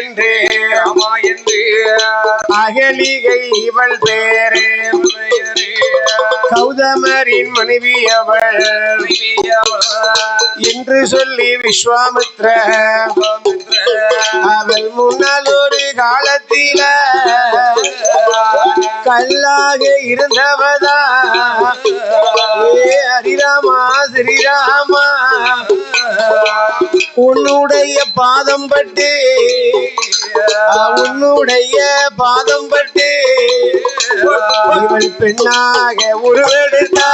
என்று அகலிகை இவள் பேரே கௌதமரின் மனைவி அவள் என்று சொல்லி விஸ்வாமித்ர அவள் முன்னால் ஒரு காலத்தில கல்லாக இருந்தவதா ஹரிராமா ஸ்ரீராமா உன்னுடைய பாதம் பட்டு உன்னுடைய பாதம் பட்டு இவள் பெண்ணாக உருவெடுத்தா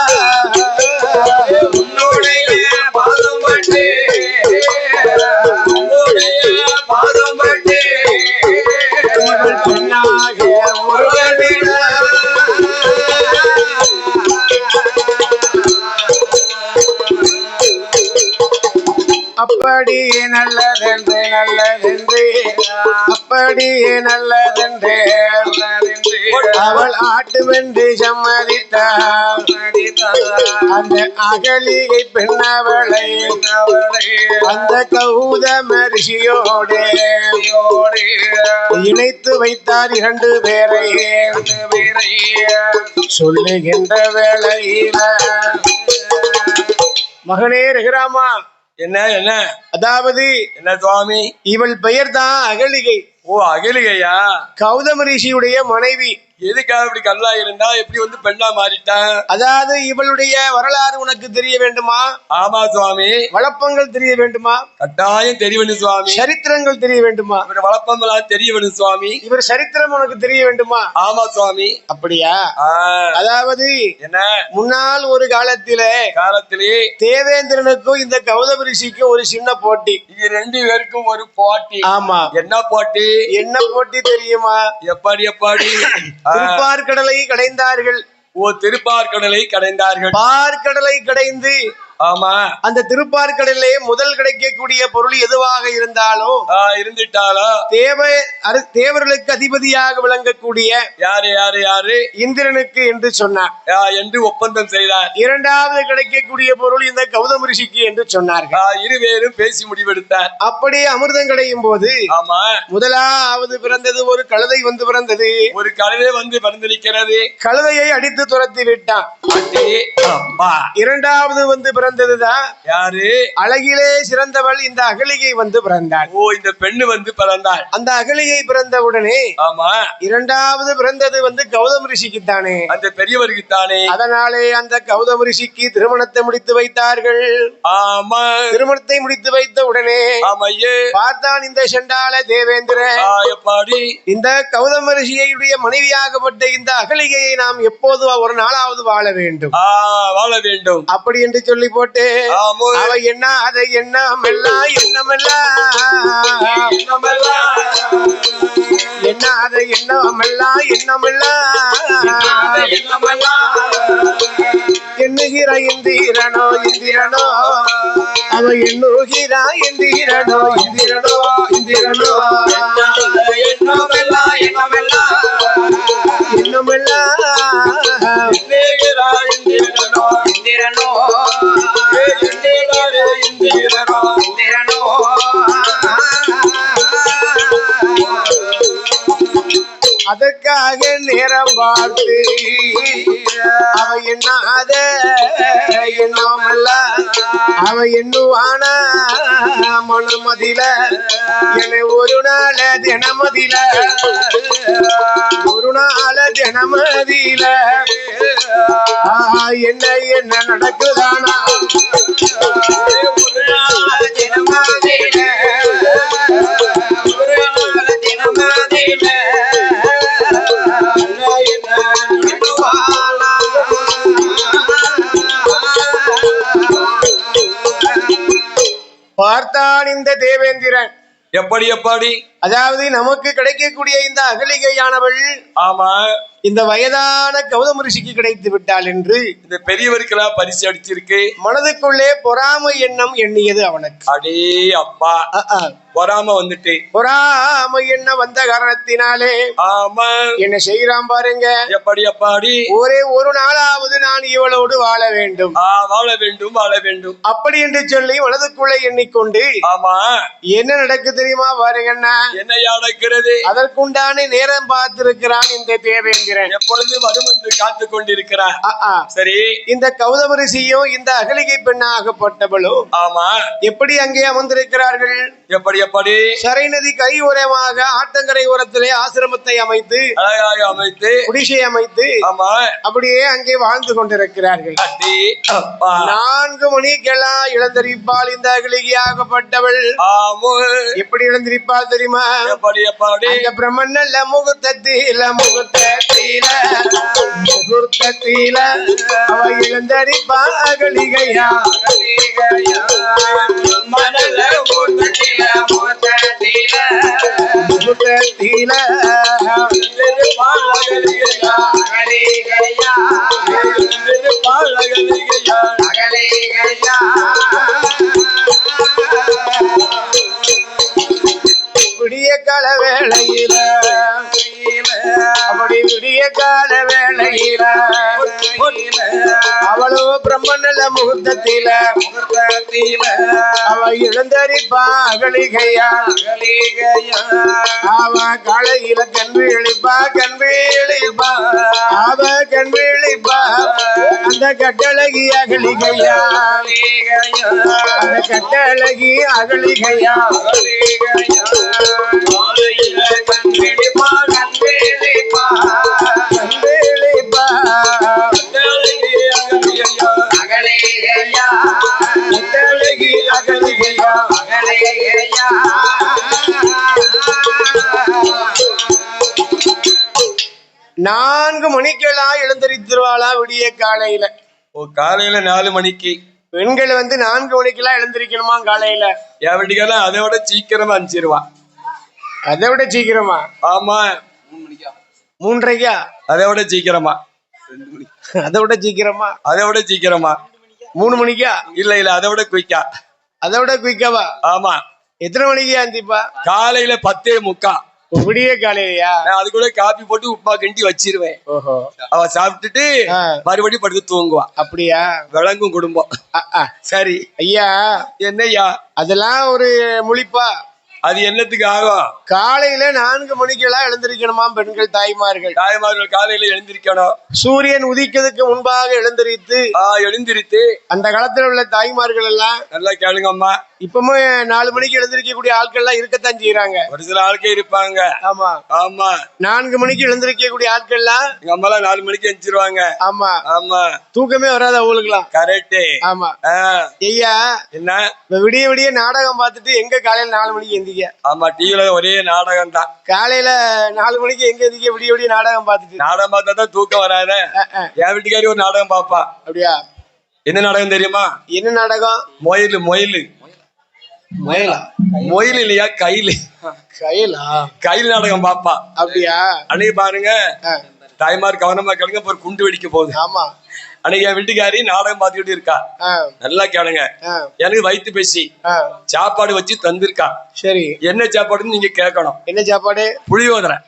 உன்னுடைய பாதம் பட்டு உன்னுடைய பாதம் பட்டு இவள் பெண்ணாக உருவெடுத்தா அப்படியே நல்லதென்று அப்படியே நல்லதென்று அவள் ஆட்டுமென்று சம்மதித்தாள் அந்த அகலிகை பெண்ணவளை அந்த கௌதம ரிஷியோடு இணைத்து வைத்தார் 2 பேரை சொல்லுகின்ற வேளையில மகனே ரகுராமா என்ன என்ன அதாவது என்ன சுவாமி இவள் பெயர் தான் அகலிகை. ஓ அகலிகையா? கௌதம ரிஷியுடைய மனைவி. எதுக்காக இப்படி கல்லா இருந்தா எப்படி வந்து பெண்ணா மாறிட்டான்? அதாவது இவளுடைய வரலாறு உனக்கு தெரிய வேண்டுமா? ஆமா சுவாமி. வழப்பங்கள் தெரிய வேண்டுமா? கட்டாயம் தெரிய வேண்டும் சுவாமி. சரித்திரங்கள் தெரிய வேண்டுமா? இவர் வழப்பங்களாம் தெரிய வேண்டும் சுவாமி. இவர் சரித்திரம் உனக்கு தெரிய வேண்டுமா? ஆமா சுவாமி. அப்படியா? அதாவது என்ன முன்னால் ஒரு காலத்திலே தேவேந்திரனுக்கும் இந்த கௌதம ரிஷிக்கும் ஒரு சின்ன போட்டி. இது 2 பேருக்கும் ஒரு போட்டி. ஆமா. என்ன போட்டி? என்ன போட்டி தெரியுமா? எப்படி திருப்பார்கடலை கடைந்தார்கள். ஓ திருப்பார்கடலை கடைந்தார்கள். பார்க்கடலை கடைந்து ஆமா அந்த திருப்பார்கடலே முதல் கிடைக்கக்கூடிய பொருள் எதுவாக இருந்தாலும் இருந்துட்டாலோ தேவர்களுக்கு அதிபதியாக விளங்கக்கூடிய யாரு இந்திரனுக்கு என்று சொன்னார் என்று ஒப்பந்தம் செய்தார். 2வது கிடைக்கக்கூடிய பொருள் இந்த கௌதம ரிஷிக்கு என்று சொன்னார்கள். இருவேரும் பேசி முடிவெடுத்தார். அப்படியே அமிர்தம் கிடையும் போது ஆமா முதலாவது பிறந்தது ஒரு கழுதை வந்து பிறந்தது. ஒரு கழுதை வந்து பிறந்திருக்கிறது. கழுதையை அடித்து துரத்தி விட்டான். 2வது வந்து பிறந்ததுதான் யாரு? அழகிலே சிறந்தவள் இந்த அகலிகை வந்து பிறந்தாள். ஓ இந்த பெண்ணு வந்து பிறந்தாள். அந்த அகலிகை பிறந்த உடனே ஆமா 2வது பிறந்தது வந்து கௌதம ரிஷிக்கு தானே, அந்த பெரியவருக்கு தானே. அதனாலே அந்த கௌதம ரிஷிக்கு திருமணத்தை முடித்து வைத்தார்கள். ஆமா திருமணத்தை முடித்து வைத்த உடனே ஆமையே பார்த்தான் இந்த செண்டால தேவேந்திரன். எப்படி இந்த கௌதம ரிஷியுடைய மனைவியாகப்பட்ட இந்த அகலிகையை நாம் எப்போது ஒரு நாளாவது வாழ வேண்டும் அப்படி என்று சொல்லி போட்டு அவ என்ன அதை எண்ணமெல்லாம் என்ன அதை எண்ணமெல்லாம் எண்ணுகிற இந்திரனோ அவ எண்ணுகிறா இந்திரனோ அதற்காக நேரம் பார்த்து அவ எண்ணாத எண்ணாமல்ல அவ எண்ணுவான மனமதில என ஒரு நாள தினமதில என்ன நடக்குதானா பார்த்தான் இந்த தேவேந்திரன். எப்படி அதாவது நமக்கு கிடைக்கக்கூடிய இந்த அகலிகையானவள் ஆமா இந்த வயதான கௌதம ரிஷிக்கு கிடைத்து விட்டாள் என்று இந்த பெரியவருக்கெல்லாம் பரிசு அடிச்சிருக்கு. மனதுக்குள்ளே பொறாமை எண்ணம் எண்ணியது அவனுக்கு. அடே அப்பா பொறாம வந்துட்டு பொறாம என்ன வந்த காரணத்தினாலே ஆமா என்ன செய்யறான் பாருங்க. எப்படி அப்பாடி ஒரே ஒரு நாளாவது நான் இவளோடு வாழ வேண்டும், வாழ வேண்டும் வாழ வேண்டும் அப்படி என்று சொல்லி மனதுக்குள்ள எண்ணிக்கொண்டு ஆமா என்ன நடக்கு தெரியுமா பாருங்கண்ணா. என்னையா நடக்கிறது? அதற்குண்டான நேரம் பார்த்திருக்கிறான் இந்த தேவேந்திரன். எப்பொழுது வரும் என்று காத்து கொண்டிருக்கிறான். சரி, இந்த கௌதம ரிஷியும் இந்த அகலிகை பெண்ணாகப்பட்டவளும் ஆமா எப்படி அங்கே அமர்ந்திருக்கிறார்கள்? எப்படி எப்படி சரை நதி கரை ஓரமாக ஆற்றங்கரை ஓரத்திலே ஆசிரமத்தை அமைத்து அழகாக அமைத்து குடிசை அமைத்து ஆமா அப்படியே அங்கே வாழ்ந்து கொண்டிருக்கிறார்கள். 4 மணிக்கெல்லாம் இழந்திருப்பாள் இந்த அகலிகையாகப்பட்டவள். எப்படி இழந்திருப்பாள் தெரியுமா? எப்படி எப்படி இந்த பிரம்மன் நல்ல முகூர்த்தத்தில முகூர்த்தத்தில முகூர்த்தத்தில அவ இழந்தரிப்பா அகலிகையா மனல முகூர்த்தத்தில முகூர்த்தத்தில முகூர்த்தத்தில அகலிகையா அகலிகையா அகலிகையா விடிய கால வேளையில அப்படி விடிய கால வேளையில அவளோ பிரம்மநல முகூர்த்தத்தில அவ இழந்தரிப்பா அகலிகையா அவ காலையில கண்விழிப்பா கண்விழிப்பா அவ கண்விழிப்பா அந்த கட்டழகி அகலிகையா அந்த கட்டழகி அகலிகையா கண்விழிப்பா கண்விழிப்பா கண்விழிப்பா அகலிகையா கட்டழகி அகலிகையா 4 மணிக்கெல்லாம் எழுந்திருத்துருவாளா விடிய காலையில. காலையில 4 மணிக்கு பெண்கள் 4 மணிக்கெல்லாம் எழுந்திருக்கணுமா காலையில? என் வீட்டுக்கெல்லாம் அதை விட சீக்கிரமா அனுப்பிச்சிருவா. அதை விட சீக்கிரமா? ஆமா 3:30. அதை விட சீக்கிரமா? அதை விட சீக்கிரமா? அதை விட சீக்கிரமா 3 மணிக்கா? இல்ல இல்ல அதை விட குயிக்கா. அதை விட குயிக்காவா? ஆமா. எத்தனை மணிக்கு ஆந்திப்பா? காலையில 10:45. விடிய காலையிலயா? அது கூட காபி போட்டு உப்புமா கிண்டி வச்சிருவேன். ஓஹோ. அவ சாப்பிட்டுட்டு மறுபடியும் படுத்து தூங்குவா. அப்படியா? விளங்கும் குடும்பம். சரி ஐயா. என்னய்யா அதெல்லாம் ஒரு முழிப்பா? அது என்னத்துக்கு ஆகும்? காலையில 4 மணிக்கெல்லாம் எழுந்திருக்கணுமா பெண்கள் தாய்மார்கள்? தாய்மார்கள் காலையில எழுந்திருக்கணும். சூரியன் உதிக்கிறதுக்கு முன்பாக எழுந்திருத்து அந்த காலத்துல உள்ள தாய்மார்கள் எல்லாம் நல்லா கேளுங்கம்மா. இப்பவும் 4 மணிக்கு எழுந்திருக்கக்கூடிய ஆட்கள் எல்லாம் இருக்கத்தான் செய்யறாங்க. ஒரு சில ஆட்கள் இருப்பாங்க. ஆமா ஆமா. 4 மணிக்கு எழுந்திருக்கக்கூடிய ஆட்கள் எல்லாம் எங்க அம்மா 4 மணிக்கு எழுந்திருவாங்க. ஆமா ஆமா. தூக்கமே வராது அவங்களுக்குலாம். கரெக்ட். ஆமா. ஐயா என்ன விடிய விடிய நாடகம் பார்த்துட்டு எங்க காலையில 4 மணிக்கு எந்திரிக்க? ஆமா டிவில ஒரே நாடகம் தான். காலையில 4 மணிக்கு எங்க எந்திரிக்க? விடிய விடிய நாடகம் பார்த்துட்டு. நாடகம் பார்த்தா தான் தூக்கம் வராத. என் வீட்டுக்காரி ஒரு நாடகம் பாப்பா. அப்படியா? என்ன நாடகம் தெரியுமா? என்ன நாடகம்? மொயில் மொயில் மொயிலா? மொயில் இல்லையா கையில். கையிலா? கையில் நாடகம் பாப்பா. அப்படியா? அன்னைக்கு பாருங்க தாய்மார் கவனமா கேளுங்க, ஒரு குண்டு வெடிக்க போகுது. ஆமா. அன்னைக்கு என் வீட்டுக்காரி நாடகம் பார்த்துக்கிட்டு இருக்கா. நல்லா கேளுங்க. எனக்கு வயிற்று பேசி சாப்பாடு வச்சு தந்திருக்கா. சரி. என்ன சாப்பாடுன்னு நீங்க கேட்கணும். என்ன சாப்பாடு? புளியோதரை.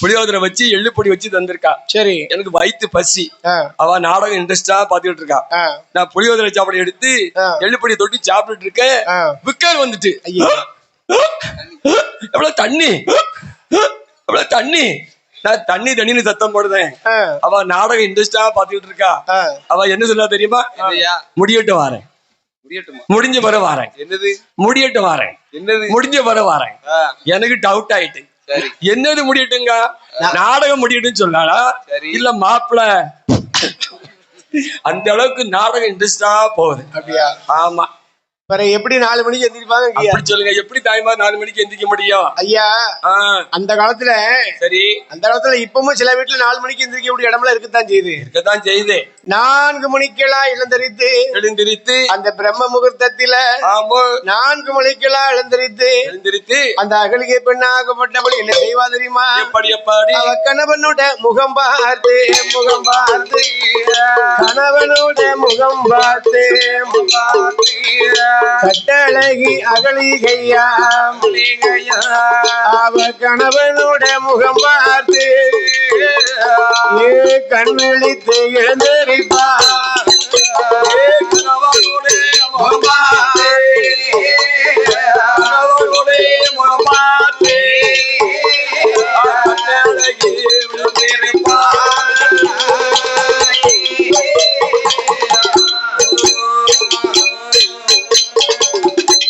புளியோதரை வச்சு எள்ளுப்பொடி வச்சு தந்திருக்கா. சரி. எனக்கு வயிற்று பசி. அவ நாடகம் இன்ட்ரெஸ்டா பாத்துக்கிட்டு இருக்கா. நான் புளியோதரை சாப்பாடு எடுத்து எள்ளுப்பொடி தொட்டி சாப்பிட்டு இருக்கேன். விக்கல் வந்துட்டு எவ்வளவு தண்ணி எவ்வளவு தண்ணி. நான் தண்ணி தண்ணின்னு சத்தம் போடுதேன். அவ நாடகம் இன்ட்ரெஸ்டா பாத்துக்கிட்டு இருக்கா. அவ என்ன சொன்னா தெரியுமா? முடியட்டு வாரேன். முடிஞ்ச வர வாரேன். என்னது முடியட்டு வாரேன்? என்னது முடிஞ்ச வர வாரேன்? எனக்கு டவுட் ஆயிட்டு. என்னது முடியட்டுங்க? நாடகம் முடியட்டுன்னு சொன்னாலா இல்ல மாப்பிள்ள அந்த அளவுக்கு நாடகம் இன்ட்ரெஸ்டா போகுது. அப்படியா? ஆமா. எப்படி 4 மணிக்கு எந்திரிப்பாங்க சொல்லுங்க. எப்படி தாய்மார் 4 மணிக்கு எந்திரிக்க முடியும்? ஐயா அந்த காலத்துல சரி அந்த காலத்துல இப்பவும் சில வீட்டுல 4 மணிக்கு எந்திரிக்க கூடிய இடம்லாம் இருக்கத்தான் செய்யுது. 4 மணிக்கெல்லாம் எழுந்திரித்து அந்த பிரம்ம முகூர்த்தத்தில 4 மணிக்கெல்லாம் எழுந்திரித்து அந்த அகலிகை பெண்ணாகப்பட்டபடி என்ன செய்வா தெரியுமா? எப்படி எப்படி? அவ கணவனோட முகம் பார்த்து கணவனோட முகம் பார்த்து கட்டழகி அகலிகையா அவ கணவனோட முகம் பார்த்து கண்விழித்து எழுந்தரிப்பா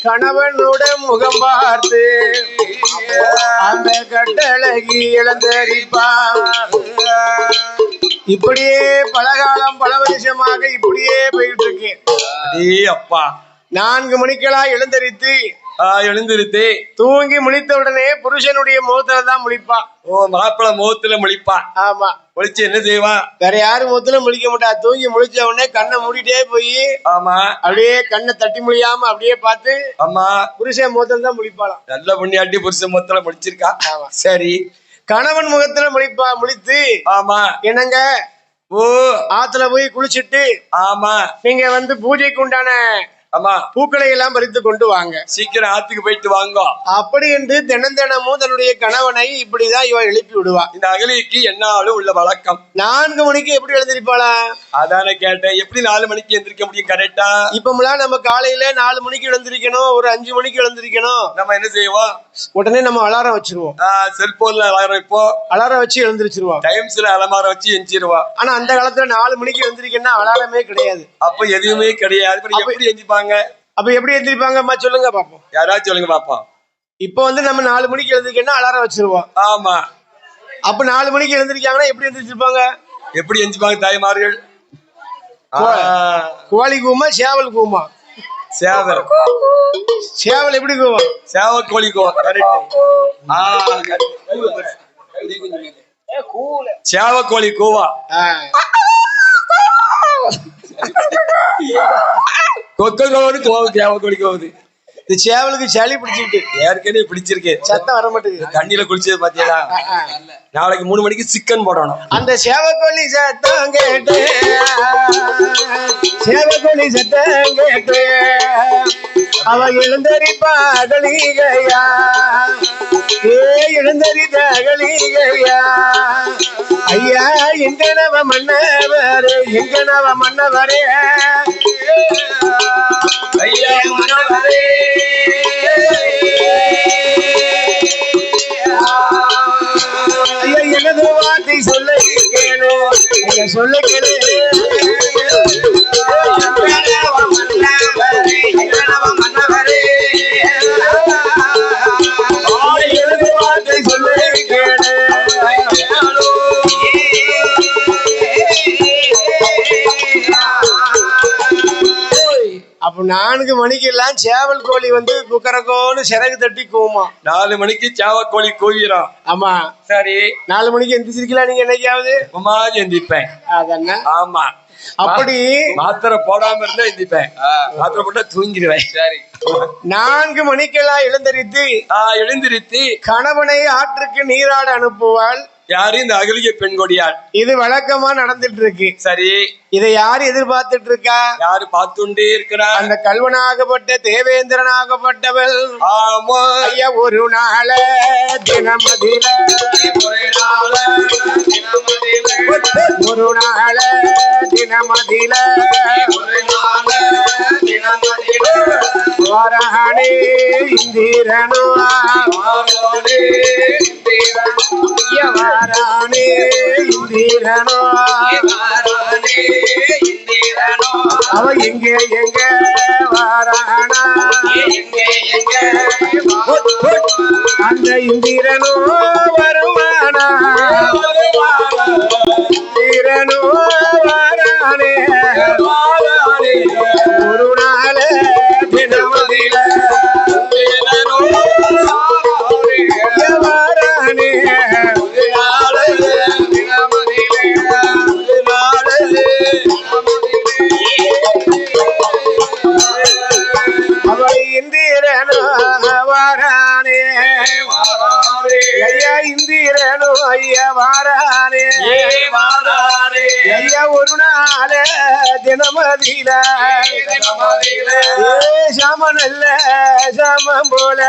கணவனோட முகம் பார்த்து அந்த கட்டழகி இழந்தரிப்பா. இப்படியே பலகாலம் பல வருஷமாக இப்படியே போயிட்டு இருக்கு. அப்பா 4 மணிக்கெல்லாம் எழுந்திருத்து தூங்கி முழித்த உடனே புருஷனுடைய முகத்துல தான் முழிப்பா. ஓ, மாப்பிள முகத்துல முழிப்பா. ஆமா, முழிச்சு என்ன செய்வா? வேற யாரும் முகத்துல முழிக்க மாட்டா. தூங்கி முழிச்ச உடனே கண்ணை மூடிட்டே போய் ஆமா அப்படியே கண்ணை தட்டி முடியாம அப்படியே பார்த்து ஆமா புருஷன் முகத்துல தான் முழிப்பாளாம். நல்ல புண்ணியாட்டி புருஷன் முகத்துல முழிச்சிருக்கா. சரி, கணவன் முகத்துல முழித்து ஆமா என்னங்க ஓ ஆத்துல போய் குளிச்சுட்டு ஆமா நீங்க பூஜைக்கு உண்டான ஆமா பூக்களை எல்லாம் பறித்து கொண்டு வாங்க, சீக்கிரம் ஆத்துக்கு போயிட்டு வாங்க அப்படி என்று தினமும் தன்னுடைய கணவனை இப்படிதான் இவ எழுப்பி விடுவா. இந்த அகலிக்கு என்னாலும் உள்ள வழக்கம். 4 மணிக்கு எப்படி எழுந்திருப்பாளா? அதானே கேட்டேன், எப்படி 4 மணிக்கு எந்திரிக்க முடியும் கரெக்டா? இப்பமெல்லாம் நம்ம காலையில 4 மணிக்கு எழுந்திருக்கணும், ஒரு 5 மணிக்கு எழுந்திருக்கணும். நம்ம என்ன செய்வோம்? உடனே நம்ம அலாரம் வச்சிருவோம். செல்போன்ல அலாரம், இப்போ அலாரம் வச்சு எழுந்திருச்சிருவோம். டைம்ஸ்ல அலாரம் வச்சு எஞ்சிருவோம். ஆனா அந்த காலத்துல 4 மணிக்கு எழுந்திருக்கணும்னா அலாரமே கிடையாது. அப்ப எதுவுமே கிடையாது. எப்படி எந்திரிப்பாங்க? அப்ப எப்படி எந்திரிப்பாங்கம்மா சொல்லுங்க பாப்போம். யாராவது சொல்லுங்க பாப்போம். இப்ப நம்ம 4 மணிக்கு எழுந்திருக்கணும்னா அலாரம் வச்சிருவோம். ஆமா, அப்ப 4 மணிக்கு எழுந்திருக்காங்கன்னா எப்படி எந்திரிச்சிருப்பாங்க? எப்படி எந்திரிப்பாங்க தாய்மார்கள்? கோழி கூமா சேவல் கூமா? சேவல் எப்படி கூவா? சேவல் கோழி கூவா. சேவல் கோழி கூவா. இந்த சேவலுக்கு சளி பிடிச்சிருக்கு, ஏற்கனவே பிடிச்சிருக்கு, சத்தம் வர மாட்டேங்குது. தண்ணியில குளிச்சது பாத்தீங்களா? நாளைக்கு 3 மணிக்கு சிக்கன் போடணும். அந்த சேவக்கோழி சத்தம் கேட்டு அவ எழுந்தரிப்பா அகலிகையா, எழுந்தரித்த அகலிகையா. ஐயா எங்கனவ மன்னவரே, ஐயா மன்னவரே, ஐயா எனது வார்த்தை சொல்ல கேளு, அப்ப 4 மணிக்கு எல்லாம் சேவல் கோழி குக்கரக்கோன்னு சிறகு தட்டி கூமா. 4 மணிக்கு சேவல் கோழி கூவிரும். ஆமா, சரி. 4 மணிக்கு எந்திரிச்சிருக்கீங்களா நீங்க? என்னைக்காவது எந்திரிப்பேன். அதானே. ஆமா, அப்படி மாத்திரை போடாம இருந்தா எந்திரிப்பேன், மாத்திரை போட்டா தூங்கிடுவேன். சரி, 4 மணிக்கெல்லாம் எழுந்திருத்து கணவனை ஆற்றுக்கு நீராட அனுப்புவாள். யாரு? இந்த அகலிகை பெண் கொடியாள். இது வழக்கமா நடந்துட்டு இருக்கு. சரி, இதை யாரு எதிர்பார்த்துட்டு இருக்கா? யாரு பார்த்துட்டே இருக்கிறா? அந்த கல்வனாகப்பட்ட தேவேந்திரனாகப்பட்டவள். ஆமா ஐயா, ஒரு நாள தினமதில வாரானே இந்திரனோ, வாரானே இந்திரனோ, அவ எங்க வாரானா, அந்த இந்திரனோ வருவானா, இந்திரனோ வாரானே, ஒரு நாள தினமதில வாரானே, அவள் இந்திரனோ வாரானே, ஐயா இந்திரனோ ஐயா வாரானே, ஐயா ஒரு நாள தினமதியில சாம நல்ல சாமம் போல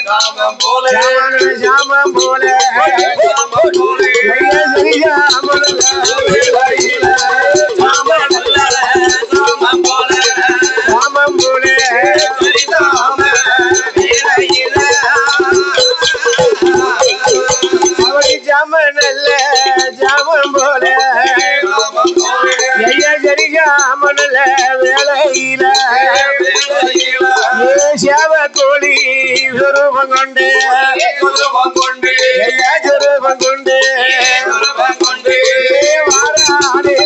சாமம் போல சாமம் போல ஜாமன் அல்ல ஜாமம் போல ஐயா சரி ஜாமன் அல்ல வேலையில சேவ கோழி சுரூபம் கொண்டு ஐயா சுரூபம் கொண்டு வாராடே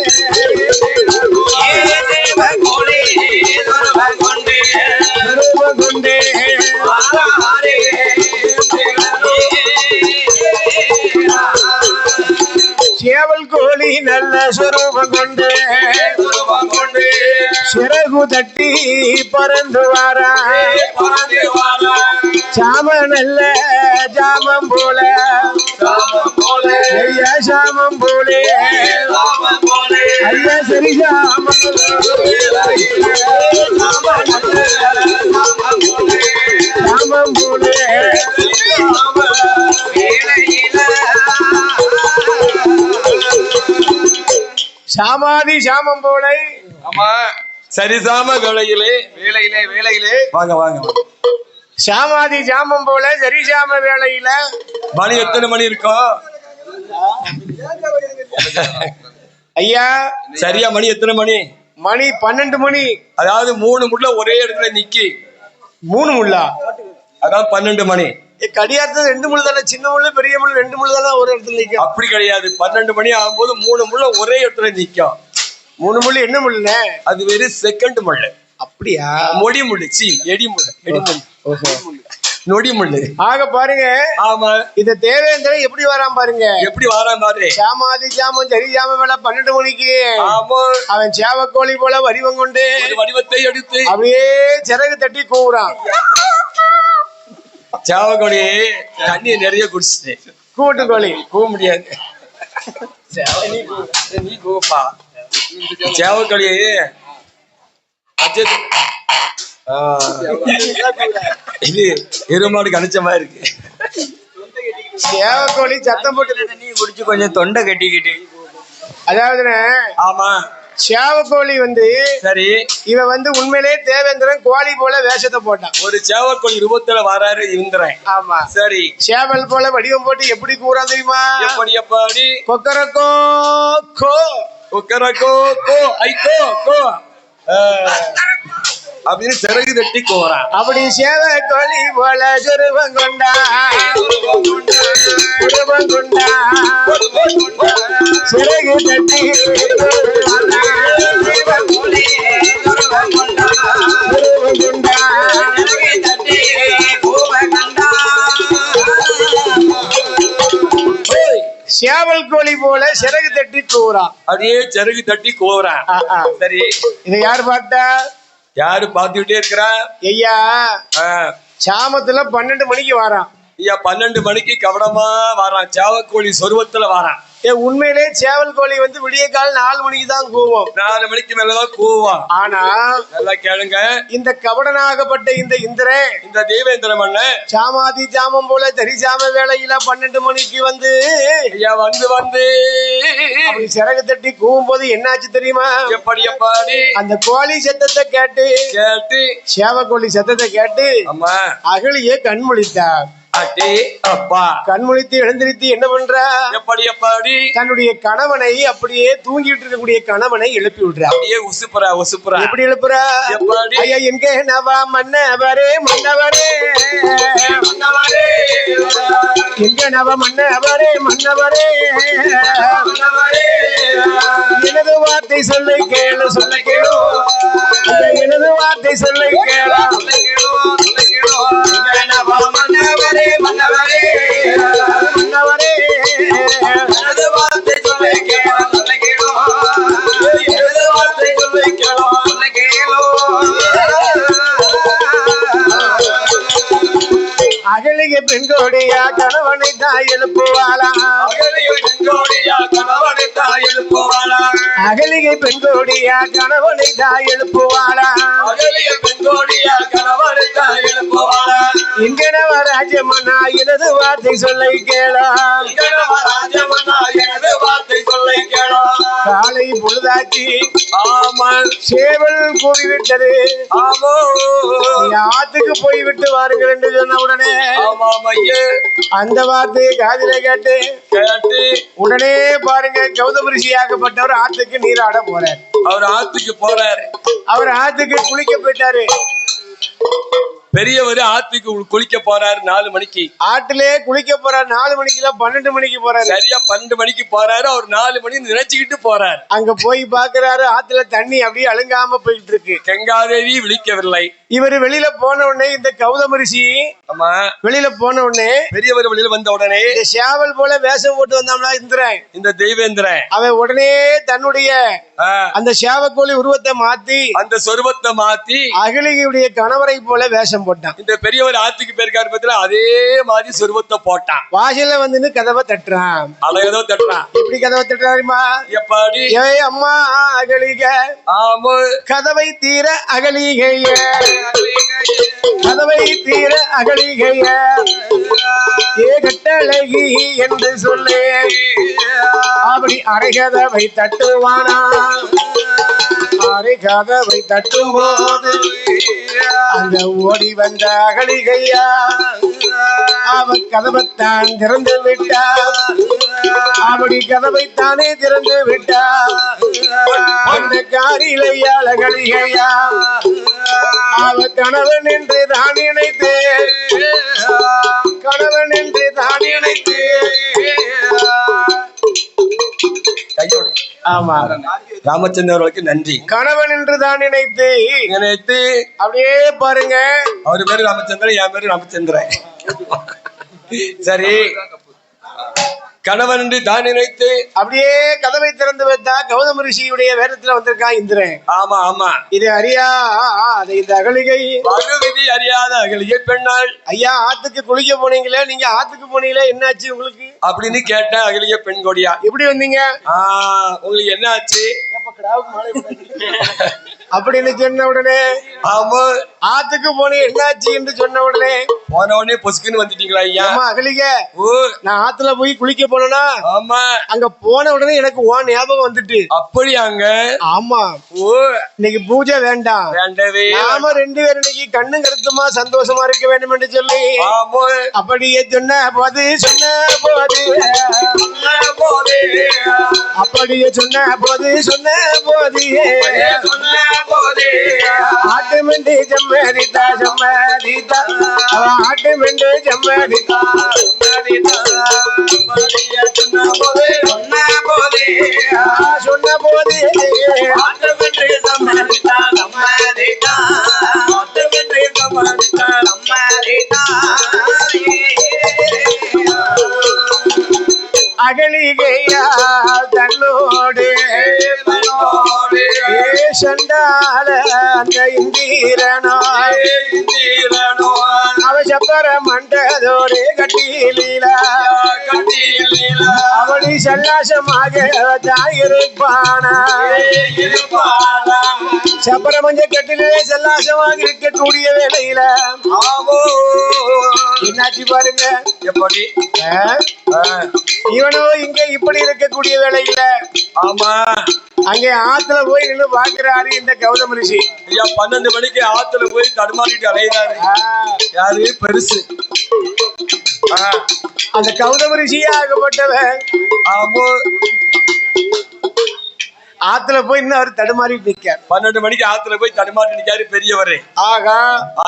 சுரூபம் கொண்டு சேவல் கோழி நல்ல சுரூபம் கொண்டு சிறகு தட்டி பறந்து வாரா சாம நல்ல ஜாமம் போல ஐயா சாமம் போலே ஐயா சரி சாமம் சாமம் போலே சாமாதி சாமம் போலை ஆமா சரிசாம வேளையிலே வாங்க வாங்க சாமாதி சாமம் போல சரிசாம வேளையில மணி எத்தனை மணி இருக்கும் ஐயா சரியா மணி எத்தனை மணி மணி 12 மணி அதாவது 3 முள்ள ஒரே இடத்துல நிக்கி 3 முள்ளா அதாவது 12 மணி கடியாரத்துல 2 முள் தானே சின்ன முள்ளு பெரிய முள் 2 முள் தானே ஒரு இடத்துல நிக்கும் அப்படி கிடையாது 12 மணி ஆகும்போது 3 முள்ள ஒரே இடத்துல நிக்கும் 3 முள் என்ன முள்ளு அது வெறும் செகண்ட் முள்ளு அப்படியா மொடி முள்ளு எடி முள்ளு நொடி முள்ளு ஆக பாருங்க ஆமா இந்த தேவேந்திரன் எப்படி வரான் பாருங்க எப்படி வரான் பாரு சாமாதி சாமம் சரி சாம வேலை 12 மணிக்கு ஆமா அவன் சேவக்கோழி போல வடிவம் கொண்டு வடிவத்தை எடுத்து அப்படியே சிறகு தட்டி கூவுறான் சேவக்கோழி தண்ணியை நிறைய குடிச்சிட்டு கூட்டு கோழி கூவ முடியாது நீ கூப்பா சேவக்கோழி இது எருமாடு கணிச்ச மாதிரி இருக்கு சேவக்கோழி சத்தம் போட்டு தண்ணி குடிச்சு கொஞ்சம் தொண்டை கட்டிக்கிட்டு அதாவது ஆமா சேவக்கோழி சரி இவன் உண்மையிலே தேவேந்திரன் கோழி போல வேஷத்தை போட்டான் ஒரு சேவக்கோழி ரூபத்துல வராரு இந்திரன் ஆமா சரி சேவல் போல வடிவம் போட்டு எப்படி கூறா தெரியுமா எப்படி கொக்கரக்கோ கோ கொக்கரக்கோ கோ ஐகோ கோ அப்படின்னு சிறகு தட்டி கோறான் அப்படி சேவக்கோழி போல சுருவம் கொண்டா சிறகு தட்டி சேவல் கோழி போல சிறகு தட்டி கூறான் அப்படியே சிறகு தட்டி கோறான் சரி இதை யாரு பார்த்தா யாரு பாத்துக்கிட்டே இருக்கிறா ஐயா சாமத்துல 12 மணிக்கு வாரான் ஐயா 12 மணிக்கு கவனமா வாரான் சேவக்கோழி சொருவத்துல வாரான் உண்மையிலே சேவல் கோழி விடிய கால 4 மணிக்கு தான் கூவும் 4 மணிக்கு மேலதான் கூவான் ஆனா நல்லா கேளுங்க இந்த கபடனாகப்பட்ட இந்த இந்திரன் இந்த தேவேந்திர மன்னன் சாமாதி சாமம் போல சரிசாம வேளையில 12 மணிக்கு ஐயா வந்து சிறகு தட்டி கூவும் போது என்னாச்சு தெரியுமா எப்படி அந்த கோழி சத்தத்தை கேட்டு சேவக்கோழி சத்தத்தை கேட்டு அம்மா அகலியே கண்முழித்தார் கண்முழித்து எழுந்திருத்து என்ன பண்ற எப்படி தன்னுடைய கணவனை அப்படியே தூங்கிட்டு இருக்கக்கூடிய கணவனை எழுப்பி விடுறா அப்படியே உசுப்புறா எப்படி எழுப்புறா ஐயா எங்க நவா மன்னவரே மன்னவரே எங்க நவ மன்னவரே மன்னவரே எனது வார்த்தை சொல்லை கேளு எனது வார்த்தை சொல்லை கேளு மன்னவரே மன்னவரே மன்னவரே எனது வார்த்தை சொல்லை கேளு எனது வார்த்தை சொல்லை கேளு அகல அகலிகை பெண்கோடியா கணவனை தான் எழுப்புவாளா அகலிகை பெண்கோடியா கணவனை தான் எழுப்புவாளா அகலிகை பெண்கோடியா கணவனை தான் எழுப்புவாளா அகலிகை பெண்கோடியா கணவனை தான் எழுப்புவாளா இங்கனவ ராஜமன்னா எனது வார்த்தை சொல்லை கேளா இங்கனவ ராஜமன்னா எனது வார்த்தை சொல்லை கேளா காலை பொழுதாச்சி ஆமாம் சேவல் கூறிவிட்டது ஆமோ ஆத்துக்கு போய் விட்டு வாருங்கள் என்று சொன்ன உடனே ஆமாம் ஐயே அந்த வார்த்தையை காதிலே கேட்டு உடனே பாருங்க கௌதம ரிஷியாகப்பட்டவர் ஆத்துக்கு நீராட போறார். அவர் ஆத்துக்கு போறாரு. அவர் ஆத்துக்கு குளிக்க போயிட்டாரு. பெரியவர் ஆத்துக்கு குளிக்க போறாரு 4 மணிக்கு. ஆட்டிலே குளிக்க போறாரு 4 மணிக்குல 12 மணிக்கு போறாரு. சரியா 12 மணிக்கு போறாரு. அவர் 4 மணி நினைச்சுக்கிட்டு போறாரு. அங்க போய் பாக்குறாரு ஆத்துல தண்ணி அப்படியே அழுங்காம போயிட்டு இருக்கு. கங்காதேவி விழிக்கவில்லை. இவரு வெளியில போன உடனே இந்த கௌதம ரிஷி வெளியில போன உடனே பெரியவர் வெளியில வந்த உடனே இந்த சேவல் போல வேஷம் போட்டு வந்தோம்னா இந்திரன் இந்த தெய்வேந்திரன் அவன் உடனே தன்னுடைய அந்த சேவக்கோழி உருவத்தை மாத்தி அந்த சொருவத்தை மாத்தி அகலிகையுடைய கணவரை போல வேஷம் போட்டான். இந்த பெரியவர் ஆத்துக்கு போயிருக்காரு பத்தில அதே மாதிரி சொருவத்தை போட்டான். வாசல்ல வந்து கதவை தட்டுறான். அழகதோ தட்டுறான். எப்படி கதவை தட்டுறாருமா? எப்படி? அம்மா அகலிக ஆமா கதவை தீர அகலிகைய கதவை தீர அகலிகைய கட்டழகி என்று சொல்லு. அப்படி அரைகதவை தட்டுவானா? அரைகதவை தட்டும் போது அங்க ஓடி வந்த அகலிகையா அவ கதவைத்தான் திறந்து விட்டா. அப்படி கதவைத்தானே திறந்து விட்டா. அந்த காரிலையால் அகலிகையா அவ கணவன் என்று தான் நினைத்து கணவன் என்று தான் நினைத்து ஆமா ராமச்சந்திரர்களுக்கு நன்றி. கணவன் என்று தான் நினைத்து அப்படியே பாருங்க. அவரு பேரு ராமச்சந்திரன், என் பேரு ராமச்சந்திரன். சரி கணவன் என்று தான் நினைத்து அப்படியே கதவை திறந்து வைத்தா கௌதம ரிஷியுடைய வேதத்துல வந்திருக்கான் இந்திரன். ஆமா ஆமா இது அறியா இந்த அகலிகை விதி அறியாத அகலிகை பெண்ணாள். ஐயா ஆத்துக்கு குளிக்க போனீங்களே, நீங்க ஆத்துக்கு போனீங்களே, என்னாச்சு உங்களுக்கு அப்படின்னு கேட்டேன். அகலிகை பெண் கொடியா எப்படி வந்தீங்க? உங்களுக்கு என்ன ஆச்சு அப்படின்னு சொன்ன உடனே ஆமா ஆத்துக்கு போனே என்னாச்சு என்று சொன்ன உடனே போன உடனே பொசுக்குன்னு வந்துட்டீங்களா ஐயா? அகலிக நான் ஆத்துல போய் குளிக்க போனா ஆமா அங்க போன உடனே எனக்கு ஞாபகம் வந்துட்டு. அப்படியாங்க? ஆமா. இன்னைக்கு பூஜை வேண்டாம், வேண்டவே. நாம 2 பேரும் இன்னைக்கு கண்ணு கருத்துமா சந்தோஷமா இருக்க வேண்டும் என்று சொல்லி அப்படியே சொன்ன போது அப்படியே சொன்ன போது ஆட்டு மெண்டு ஜம்மதிதா ஆட்டு மெண்டு ஜம்மதிதா சொன்ன போது அகலிகையா தன்னோடு சண்டால அந்த இந்திரனோ அவ சப்பர மண்டதோடு கட்டிலீலா அவளி சல்லாசமாக தாயிருப்பானா. சப்பர மஞ்ச கட்டிலே சல்லாசமாக இருக்கக்கூடிய வேளையில என்னாச்சு பாருங்க. எப்படி இவனோ இங்க இப்படி இருக்கக்கூடிய வேளையில ஆமா அங்கே ஆத்துல போய் நின்று பாக்குறாரு இந்த கௌதம ரிஷி. ஐயா 12 மணிக்கு ஆத்துல போய் தடுமாறிட்டு அலையிறாரு. யாரு? பெருசு. அந்த கௌதம ரிஷியா ஆகப்பட்டவன் ஆமா ஆத்துல போய் இன்னும் அவர் தடுமாறிட்டு நிக்கார். 12 மணிக்கு ஆத்துல போய் தடுமாறி நிக்காரு பெரியவரே. ஆகா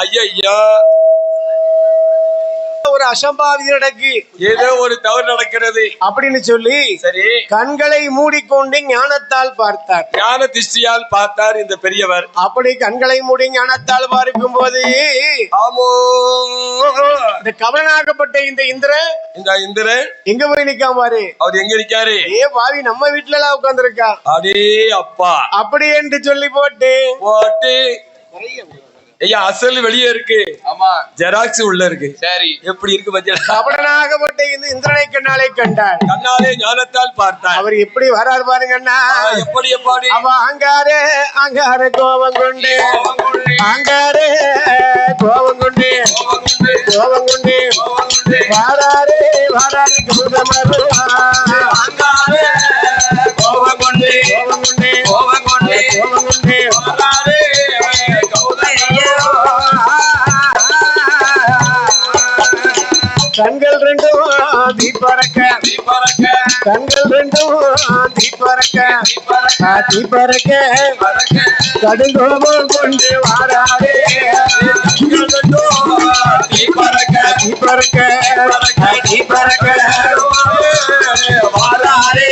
ஐயா ஒரு அசம்பாவிதம் நடக்கு, ஏதோ ஒரு தவறு நடக்கிறது அப்படின்னு சொல்லி சரி கண்களை மூடிக்கொண்டு ஞானத்தால் பார்த்தார். ஞான திருஷ்டியால் பார்த்தார் இந்த பெரியவர். அப்படி கண்களை மூடி ஞானத்தால் பார்க்கும் போது ஆமோ இந்த கவலனாகப்பட்ட இந்த இந்திரன் எங்க போய் நிக்காம பாரு. அவர் எங்க நிக்காரு? பாவி நம்ம வீட்டுல எல்லாம் உட்கார்ந்து இருக்கா. அடே அப்பா அப்படி என்று சொல்லி போட்டு ஐயா அசல் வெளியே இருக்கு, ஆமா ஜெராக்ஸ் உள்ள இருக்கு. சரி எப்படி இருக்கு பத்தியா? கபடனாகப்பட்ட இந்த இந்திரனை கண்ணாலே கண்டார், கண்ணாலே ஞானத்தால் பார்த்தார். அவர் எப்படி வரார் பாருங்கண்ணா. எப்படி எப்பாடி? அவ அங்காரே அங்கார கோபம் கொண்டு, அங்காரே கோபம் கொண்டு, கோபம் கொண்டு வாராரே வாராரு கௌதமரு, அங்காரே கோபம் கொண்டு, கோபம் கொண்டு, கோபம் கொண்டு, கோபம் கொண்டு வாராரே கௌதமரு. கண்கள் ரெண்டும் தீப்பறக்க, தீபரக்க, கண்கள் ரெண்டும் தீப்பறக்க, தீபரக்க, தீப்பறக்க பரக்க, கடுங்கோபம் கொண்டு வாராரே, தீபரக்க, தீப்பறக்க தீப்பறக்க வாராரே.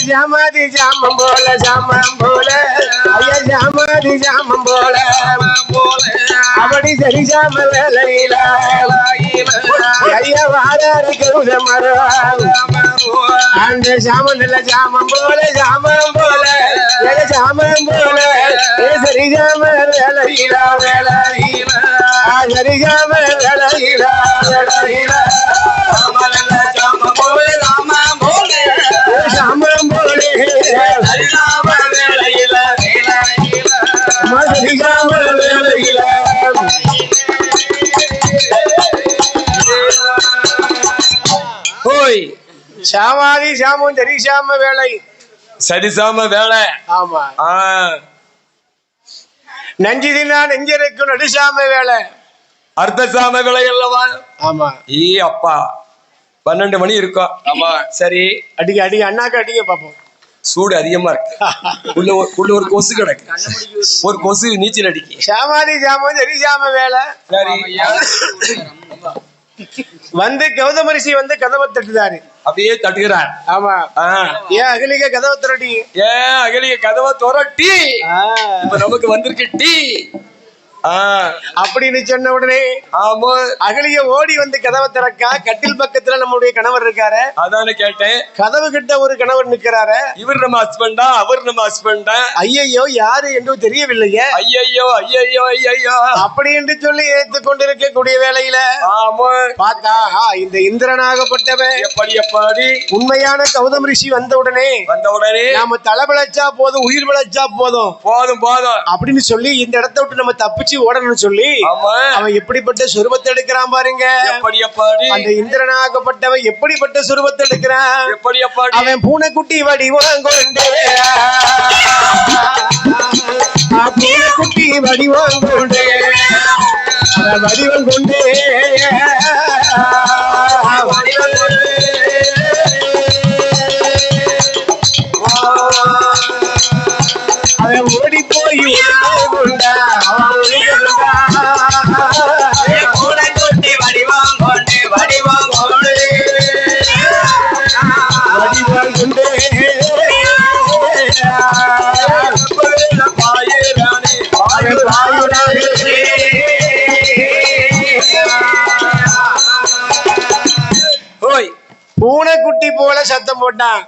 ஜாமாதி ஜாமம் போல, ஜாமம் போல, ஐயா ஜாமாதி ஜாமம் போல, அப்படி சரி ஜாம வேலையில ஐயா வாராரு கௌதமரு, அந்த ஜாமன்ல ஜாமம் போல, ஜாமம் போல, ஜாமம் போல சரி ஜாம வேலையில, வேலையில சரி ஜாம வேலையில, வேலையில ஜாமம் போல மதிகாம வேலையில. ஓய் சாமாதி சாமும் சரிசாம வேலை. சரிசாம வேலை. ஆமா. ஆ, நஞ்சு தின்னா நெஞ்சருக்கு நடுசாம வேலை. அர்த்தசாம வேலை அல்லவா? ஆமா. ஈ அப்பா 12 மணி இருக்கும். ஆமா சரி, அடிக்க அடிக்க அண்ணாக்க அடிக்க பாப்போம். சூடு அதிகமா இருக்கு. உள்ள ஒரு கொசு கிடக்கு, ஒரு கொசு நீச்சல் அடிக்கு. சாமாதி சாமும் சரிசாம வேலை. சரி, வந்து கௌதமரிசி வந்து கதவை தட்டுதாரு. அப்படியே தட்டுகிறார். ஆமா. ஏன் அகலிக கதவை திரட்டி? ஏன் அகலிய கதவை தொரட்டி? இப்ப நமக்கு வந்திருக்கு டீ. அப்படின்னு சொன்ன உடனே ஆமா, அகலிய ஓடி வந்து கதவை திறக்கா. கட்டில் பக்கத்துல நம்முடைய கணவர் இருக்காரு. அதான கேட்டேன். கதவு கிட்ட ஒரு கணவர் நிக்கிறாரு. இவர் நம்ம ஹஸ்பண்டா, அவர் நம்ம ஹஸ்பண்டா? ஐயையோ யாரு என்று தெரியவில்லையே. ஐயையோ ஐயையோ ஐயையோ அப்படி என்று சொல்லி ஏற்றுக் கொண்டிருக்கக்கூடிய வேளையில ஆமா, பார்த்தா இந்த இந்திரனாகப்பட்டவன் எப்படி எப்படி உண்மையான கௌதம் ரிஷி வந்த உடனே நாம தலை பிழைச்சா போதும், உயிர் பிழைச்சா போதும், போதும் போதும் அப்படின்னு சொல்லி இந்த இடத்தை விட்டு நம்ம தப்பிச்சு ஓடணும்னு சொல்லி அவன் எப்படிப்பட்ட சுரூபத்தை எடுக்கிறான் பாருங்க. எப்படி எப்படி அந்த இந்திரனாகப்பட்டவன் எப்படிப்பட்ட சுரூபத்தை எடுக்கிறான். எப்படி எப்படி அவன் பூனைக்குட்டி வடிவம் கொண்டே, பூனைக்குட்டி வடிவம் கொண்டே, வடிவம் கொண்டே அவன் ஓடி போய் கொண்டா, வடிவம் கொண்டு வடிவம் கொண்டு வடிவம் கொண்டே பூனைக்குட்டி போல சத்தம் போட்டான்.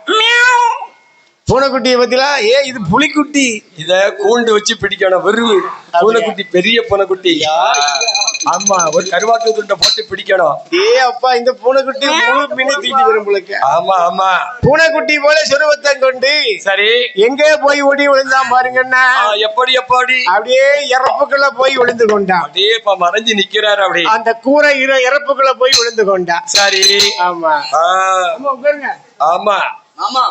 பூனைக்குட்டியை பத்திலா இது புலிக்குட்டி. இத கூண்டு வச்சு பிடிக்கணும். வெறுவு பூனைக்குட்டி, பெரிய பூனைக்குட்டி. ஆமா, ஒரு கருவாட்டு துண்டை போட்டு பிடிக்கணும். அப்பா இந்த பூனைக்குட்டி முழு மீனை தீட்டி வரும் உங்களுக்கு. ஆமா ஆமா, பூனைக்குட்டி போல சுரூபத்தை கொண்டு சரி எங்கே போய் ஓடி விழுந்தான் பாருங்கன்னா. எப்படி எப்படி அப்படியே இறப்புக்குள்ள போய் விழுந்து கொண்டான். அப்படியே இப்ப மறைஞ்சு நிக்கிறாரு. அப்படி அந்த கூரை இறப்புக்குள்ள போய் விழுந்து கொண்டான். சரி, ஆமா ஆமா ஆமா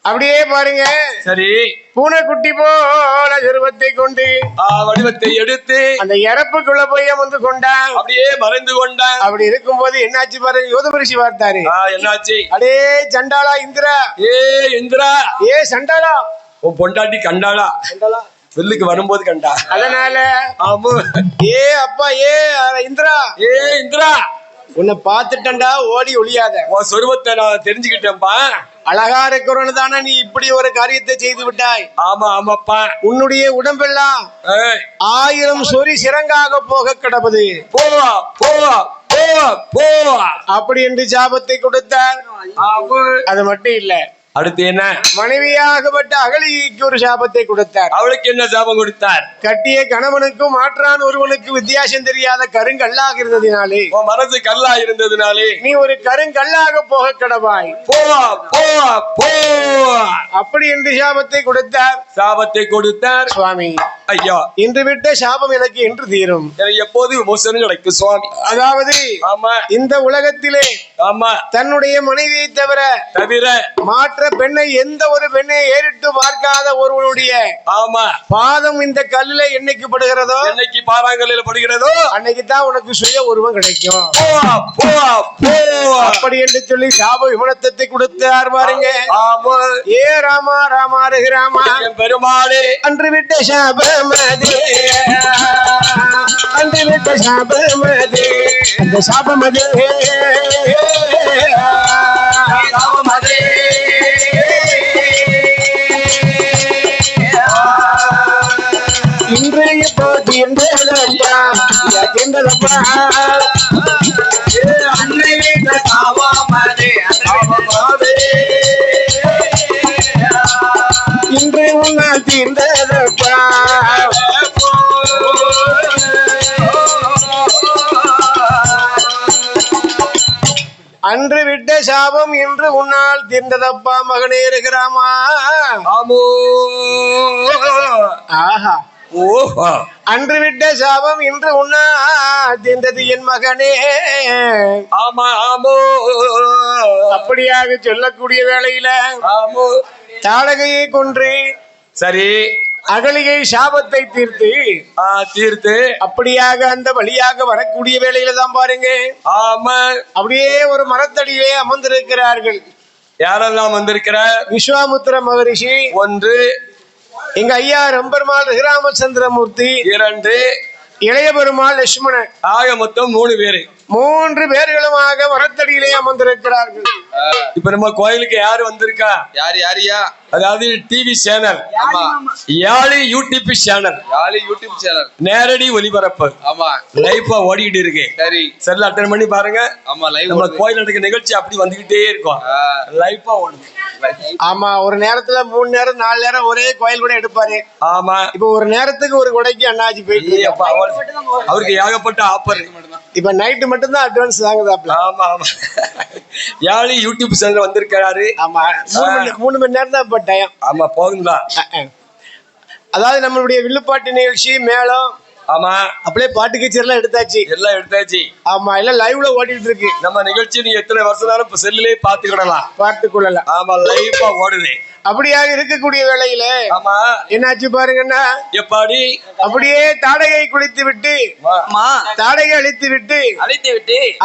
அப்படியே பாருங்க. சரி, பூனைக்குட்டி போல சுரூபத்தை கொண்டு வடிவத்தை எடுத்து அந்த இறப்புக்குள்ள போய் வந்து கொண்டான். அப்படியே மறைந்து கொண்டான். அப்படி இருக்கும் போது என்னாச்சு பாருங்க. யோதபரிசி பார்த்தாரு. என்னாச்சு? அடே சண்டாளா இந்திரா, இந்திரா, சண்டாளா, உன் பொண்டாட்டி கண்டாளா? வெள்ளுக்கு வரும்போது கண்டா. அதனால ஆமா, அப்பா இந்திரா, இந்திரா உன்னை பாத்துட்டா ஓடி ஒளியாத. உன் சொருவத்தை நான் தெரிஞ்சுக்கிட்டேன்பா. அழகா இருக்கிறவனு தானே நீ இப்படி ஒரு காரியத்தை செய்து விட்டாய். ஆமா ஆமாப்பா, உன்னுடைய உடம்பெல்லாம் 1000 சொறி சிறங்காக போக கிடப்பது. போவா போவா போவா போவா அப்படி என்று சாபத்தை கொடுத்தார். அது மட்டும் இல்ல, அடுத்து என்ன? மனைவியாகப்பட்ட அகலிகைக்கு ஒரு சாபத்தை கொடுத்தார். அவளுக்கு என்ன சாபம் கொடுத்தார்? கட்டிய கணவனுக்கும் மாற்றான் ஒருவனுக்கு வித்தியாசம் தெரியாத கருங்கல்லாக இருந்ததினாலே, மனசு கல்லா இருந்ததினாலே, நீ ஒரு கருங்கல்லாக போக கடவாய், அப்படி என்று சாபத்தை கொடுத்தார். சாபத்தை கொடுத்தார். சுவாமி, ஐயா, இன்று விட்ட சாபம் எனக்கு என்று தீரும். எப்போது விமோசனம் கிடைக்கும் சுவாமி? அதாவது ஆமா, இந்த உலகத்திலே ஆமா தன்னுடைய மனைவியை தவிர மாற்ற பெண்ணை எந்த ஒரு பெண்ணை ஏறிட்டு பார்க்காத ஒருவனுடைய ஆமா பாதம் இந்த கல்லில என்னைக்கு என்னைக்கு பாறாங்கல்லில் படுகிறதோ அன்னைக்கு தான் உனக்கு சுய உருவம் கிடைக்கும். அப்படி என்று சொல்லி சாப விமனத்தை கொடுத்தார் பாருங்க. ஏ ராமா ராமா ராமா பெருமாளே, அன்று விட்ட சாபமதே, அன்று விட்ட சாபமதே, அந்த சாபமதே இன்றைய போட்டி என்றதப்பா இன்று உன்னால் தீர்ந்ததப்பா. அன்று விட்ட சாபம் இன்று உன்னால் தீர்ந்ததப்பா மகனே இருக்கிறாமா. ஆஹா, ஓஹோ, அன்று விட்ட சாபம் இன்று உன்னால் தீர்ந்தது என் மகனே. ஆமா ஆமோ, அப்படியாக சொல்லக்கூடிய வேளையில தாடகையை கொன்று சரி அகலிகை சாபத்தை தீர்த்து அப்படியாக அந்த வழியாக வரக்கூடிய வேளையில தான் பாருங்க. ஆமா, அப்படியே ஒரு மரத்தடியிலே அமர்ந்திருக்கிறார்கள். யாரெல்லாம் வந்திருக்கிறார்? விஸ்வாமுத்திர மகரிஷி ஒன்று, எங்க ஐயா ரெம்பெருமாள் ராமச்சந்திரமூர்த்தி இரண்டு, இளைய பெருமாள் லட்சுமணன் ஆக மொத்தம் 3 பேரு. 3 பேர்களுமாக மரத்தடியிலே அமர்ந்திருக்கிறார்கள். இப்ப நம்ம கோயிலுக்கு யாரு வந்திருக்கா? யாரியா? அதாவது டிவி சேனல், யாழி யூடியூப் சேனல், நேரடி ஒளிபரப்பு. ஆமா, லைஃபா ஓடிக்கிட்டு இருக்கு. சரி, செல்ல அட்டெண்ட் பண்ணி பாருங்க. ஆமா, லைவ் நம்ம கோயில் நடக்கிற நிகழ்ச்சி அப்படி வந்துகிட்டே இருக்கும். லைஃபா ஓடுது. ஆமா, ஒரு நேரத்துல 3 நேரம் 4 நேரம் ஒரே கோயில் கூட எடுப்பாரு. ஆமா, இப்ப ஒரு நேரத்துக்கு ஒரு கொடைக்கு அண்ணாச்சி போயிட்டு அவருக்கு ஏகப்பட்ட ஆப்பர். இப்ப நைட்டு மட்டும்தான் அட்வான்ஸ் வாங்குதாப்ல. ஆமா ஆமா, யாழி யூடியூப் சேனல் வந்திருக்காரு. ஆமா, 3 மணி நேரம் தான் டைம். ஆமா, போகுங்களா? அதாவது நம்மளுடைய வில்லுப்பாட்டு நிகழ்ச்சி மேளம், ஆமா, அப்படியே பாட்டு கச்சேரி எல்லாம் எடுத்தாச்சு. ஆமா, எல்லாம் லைவ்ல ஓடிட்டு இருக்கு. நம்ம நிகழ்ச்சி நீ எத்தனை வருஷம் செல்லுலயே பார்த்துக்கொள்ளலாம். ஆமா, லைவா ஓடுது. அப்படியாக இருக்கக்கூடிய வேளையில ஆமா என்னாச்சு பாருங்கன்னா, எப்பாடி அப்படியே தாடகை குளித்து விட்டு தாடகை அழித்து விட்டு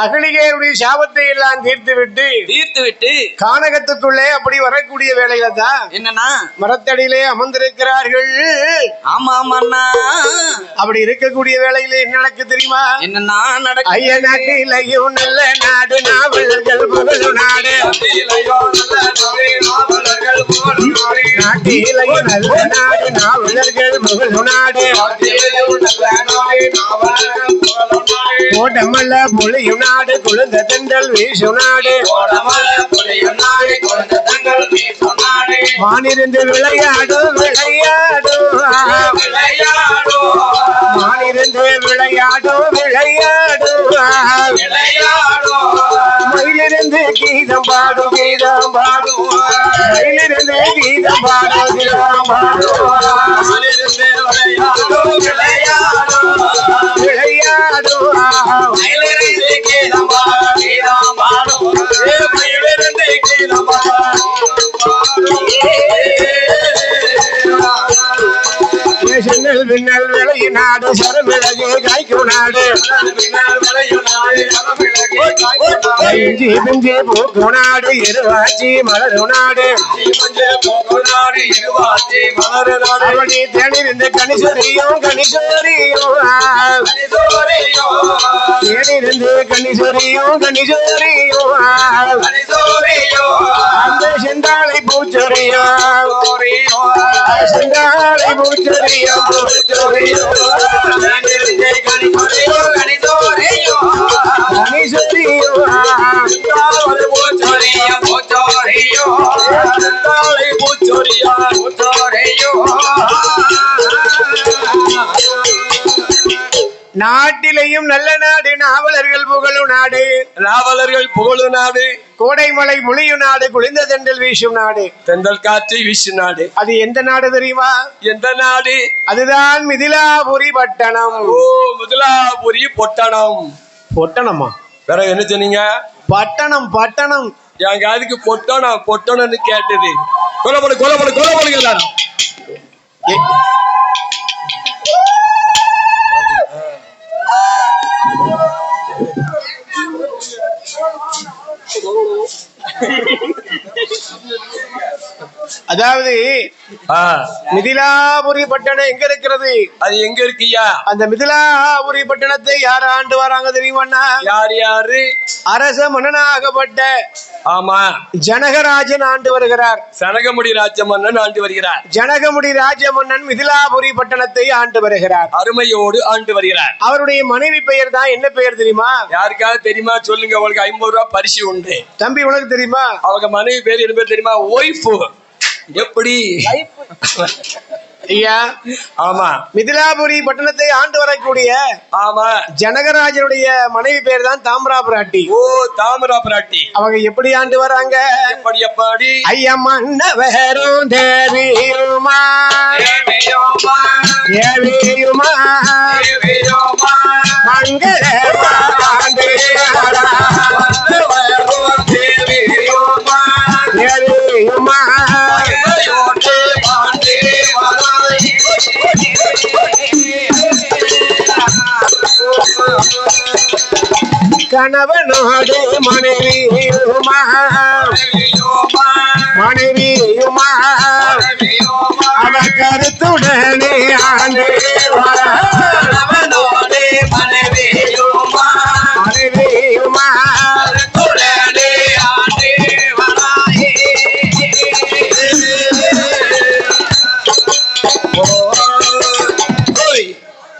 அகலிகையுடைய சாபத்தை எல்லாம் தீர்த்து விட்டு கானகத்துக்குள்ளே அப்படி வரக்கூடிய வேளையில தான் என்னன்னா மரத்தடியிலே அமர்ந்திருக்கிறார்கள். ஆமா ஆமா, அப்படி இருக்கக்கூடிய வேளையில என்ன நடக்கு தெரியுமா? என்னன்னா ஐய நாட்டிலையும் நல்ல நாடு நாவலர்கள் புகழும் நாடு, நாட்டிலையும் நல்ல நாடு நாவலர்கள் புகழும் நாடு, கோடமல்ல பொழியும் நாடு குழந்த தென்றல் வீசும் நாடு, வானிருந்து விளையாடும் மானிருந்து விளையாடும் மயிலிருந்து கீதம் பாடும் மயிலிருந்து கீதம் பாடும் பின்னல் விளையும் நாடு சரமிளகு காய்க்கும் நாடு, இஞ்சி பிஞ்சி பூக்கும் நாடு இருவாச்சி மலரும் நாடு, அவனி தேனிருந்து கணிசொரியும் தேனிருந்து கணிசொரியும் அந்த செந்தாளை பூச்சொரியும் நாட்டிலையும் நல்ல நாடு நாவலர்கள் புகழும் நாடு. நாவலர்கள் புகழும் நாடு. கோடைமலை மொழியும் நாடு. குளிர்ந்த தென்றல் வீசும் நாடு. தென்றல் காற்று வீசும் நாடு. அது எந்த நாடு தெரியுமா? எந்த நாடு? அதுதான் மிதிலாபுரி பட்டணம். ஓ, மிதிலாபுரி பட்டணம். பொட்டணமா? வேற என்ன சொன்னீங்க? பட்டணம் பட்டணம். என் காதுக்கு பொட்டணம் பொட்டணம்னு கேட்டது. கொலப்படு கொலப்படு கொலப்படுங்க எல்லாரும். அதாவது மிதிலாபுரி பட்டணம் எங்க இருக்கிறது? அது எங்க இருக்குயா? அந்த மிதிலாபுரி பட்டணத்தை யார் ஆண்டு வராங்க தெரியுமா? யாரு யாரு? அரச மன்னனாகப்பட்ட ஆமா ஜனகராஜன் ஆண்டு வருகிறார். சனகமுடி ராஜ மன்னன் ஆண்டு வருகிறார். ஜனகமுடி ராஜ மன்னன் மிதிலாபுரி பட்டணத்தை ஆண்டு வருகிறார். அருமையோடு ஆண்டு வருகிறார். அவருடைய மனைவி பெயர் தான் என்ன பெயர் தெரியுமா? யாருக்காவது தெரியுமா? சொல்லுங்க. அவளுக்கு 50 ரூபாய் பரிசு உண்டு. தம்பி உனக்கு தெரியுமா? அவங்க மனைவி பேர் என்ன பேர் தெரியுமா? ஒய்ஃப். எப்படி? ஐயா, ஆமா, மிதிலாபுரி பட்டணத்தை ஆண்டு வரக்கூடிய ஆமா ஜனகராஜனுடைய மனைவி பேர் தான் தாமரா பிராட்டி. ஓ, தாமரா பிராட்டி. அவங்க எப்படி ஆண்டு வராங்க? எப்படி எப்படி? ஐயா மன்னவரும் தேவியுமா தேவியுமா மங்கள தேவியுமா கணவனோடு மனைவியுமா மனைவியுமா அவ கருத்துடனே ஆண்டு கணவனோடு மனைவியுமா மனைவியுமா கருத்துடனே ஆண்டு வராயே.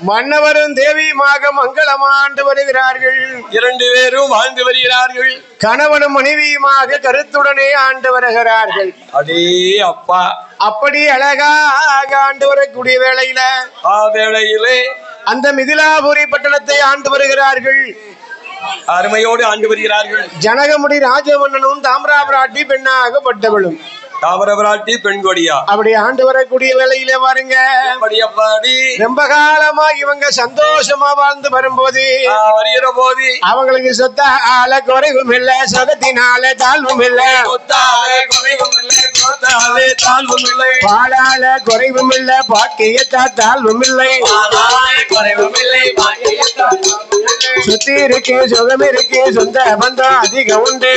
மன்னவரும் தேவியுமாக மங்களமாண்டு வருகிறார்கள். 2 பேரும் வாழ்ந்து வருகிறார்கள். கணவனும் மனைவியுமாக கருத்துடனே ஆண்டு வருகிறார்கள். அடே அப்பா, அப்படி அழகாக ஆண்டு வரக்கூடிய வேளையில வேளையிலே அந்த மிதிலாபுரி பட்டணத்தை ஆண்டு வருகிறார்கள். அருமையோடு ஆண்டு வருகிறார்கள். ஜனகமுடி ராஜமன்னனும் தாமரா பிராட்டி பெண்ணாகப்பட்டவளும். தாமர பிராட்டி பெண் கொடியா? அப்படி ஆண்டு வரக்கூடிய வேளையில பாருங்க, ரொம்ப காலமா இவங்க சந்தோஷமா வாழ்ந்து வரும்போது வருகிற போது அவங்களுக்கு சொத்தால குறைவும் இல்ல, சொகத்தினால தாழ்வும் இல்ல, பாலால குறைவும் இல்ல, பாக்கியத்தா தாழ்வும் இல்லை, சுத்தி இருக்கு சுகம் இருக்கு, சொந்த பந்தம் அதிகம் உண்டு,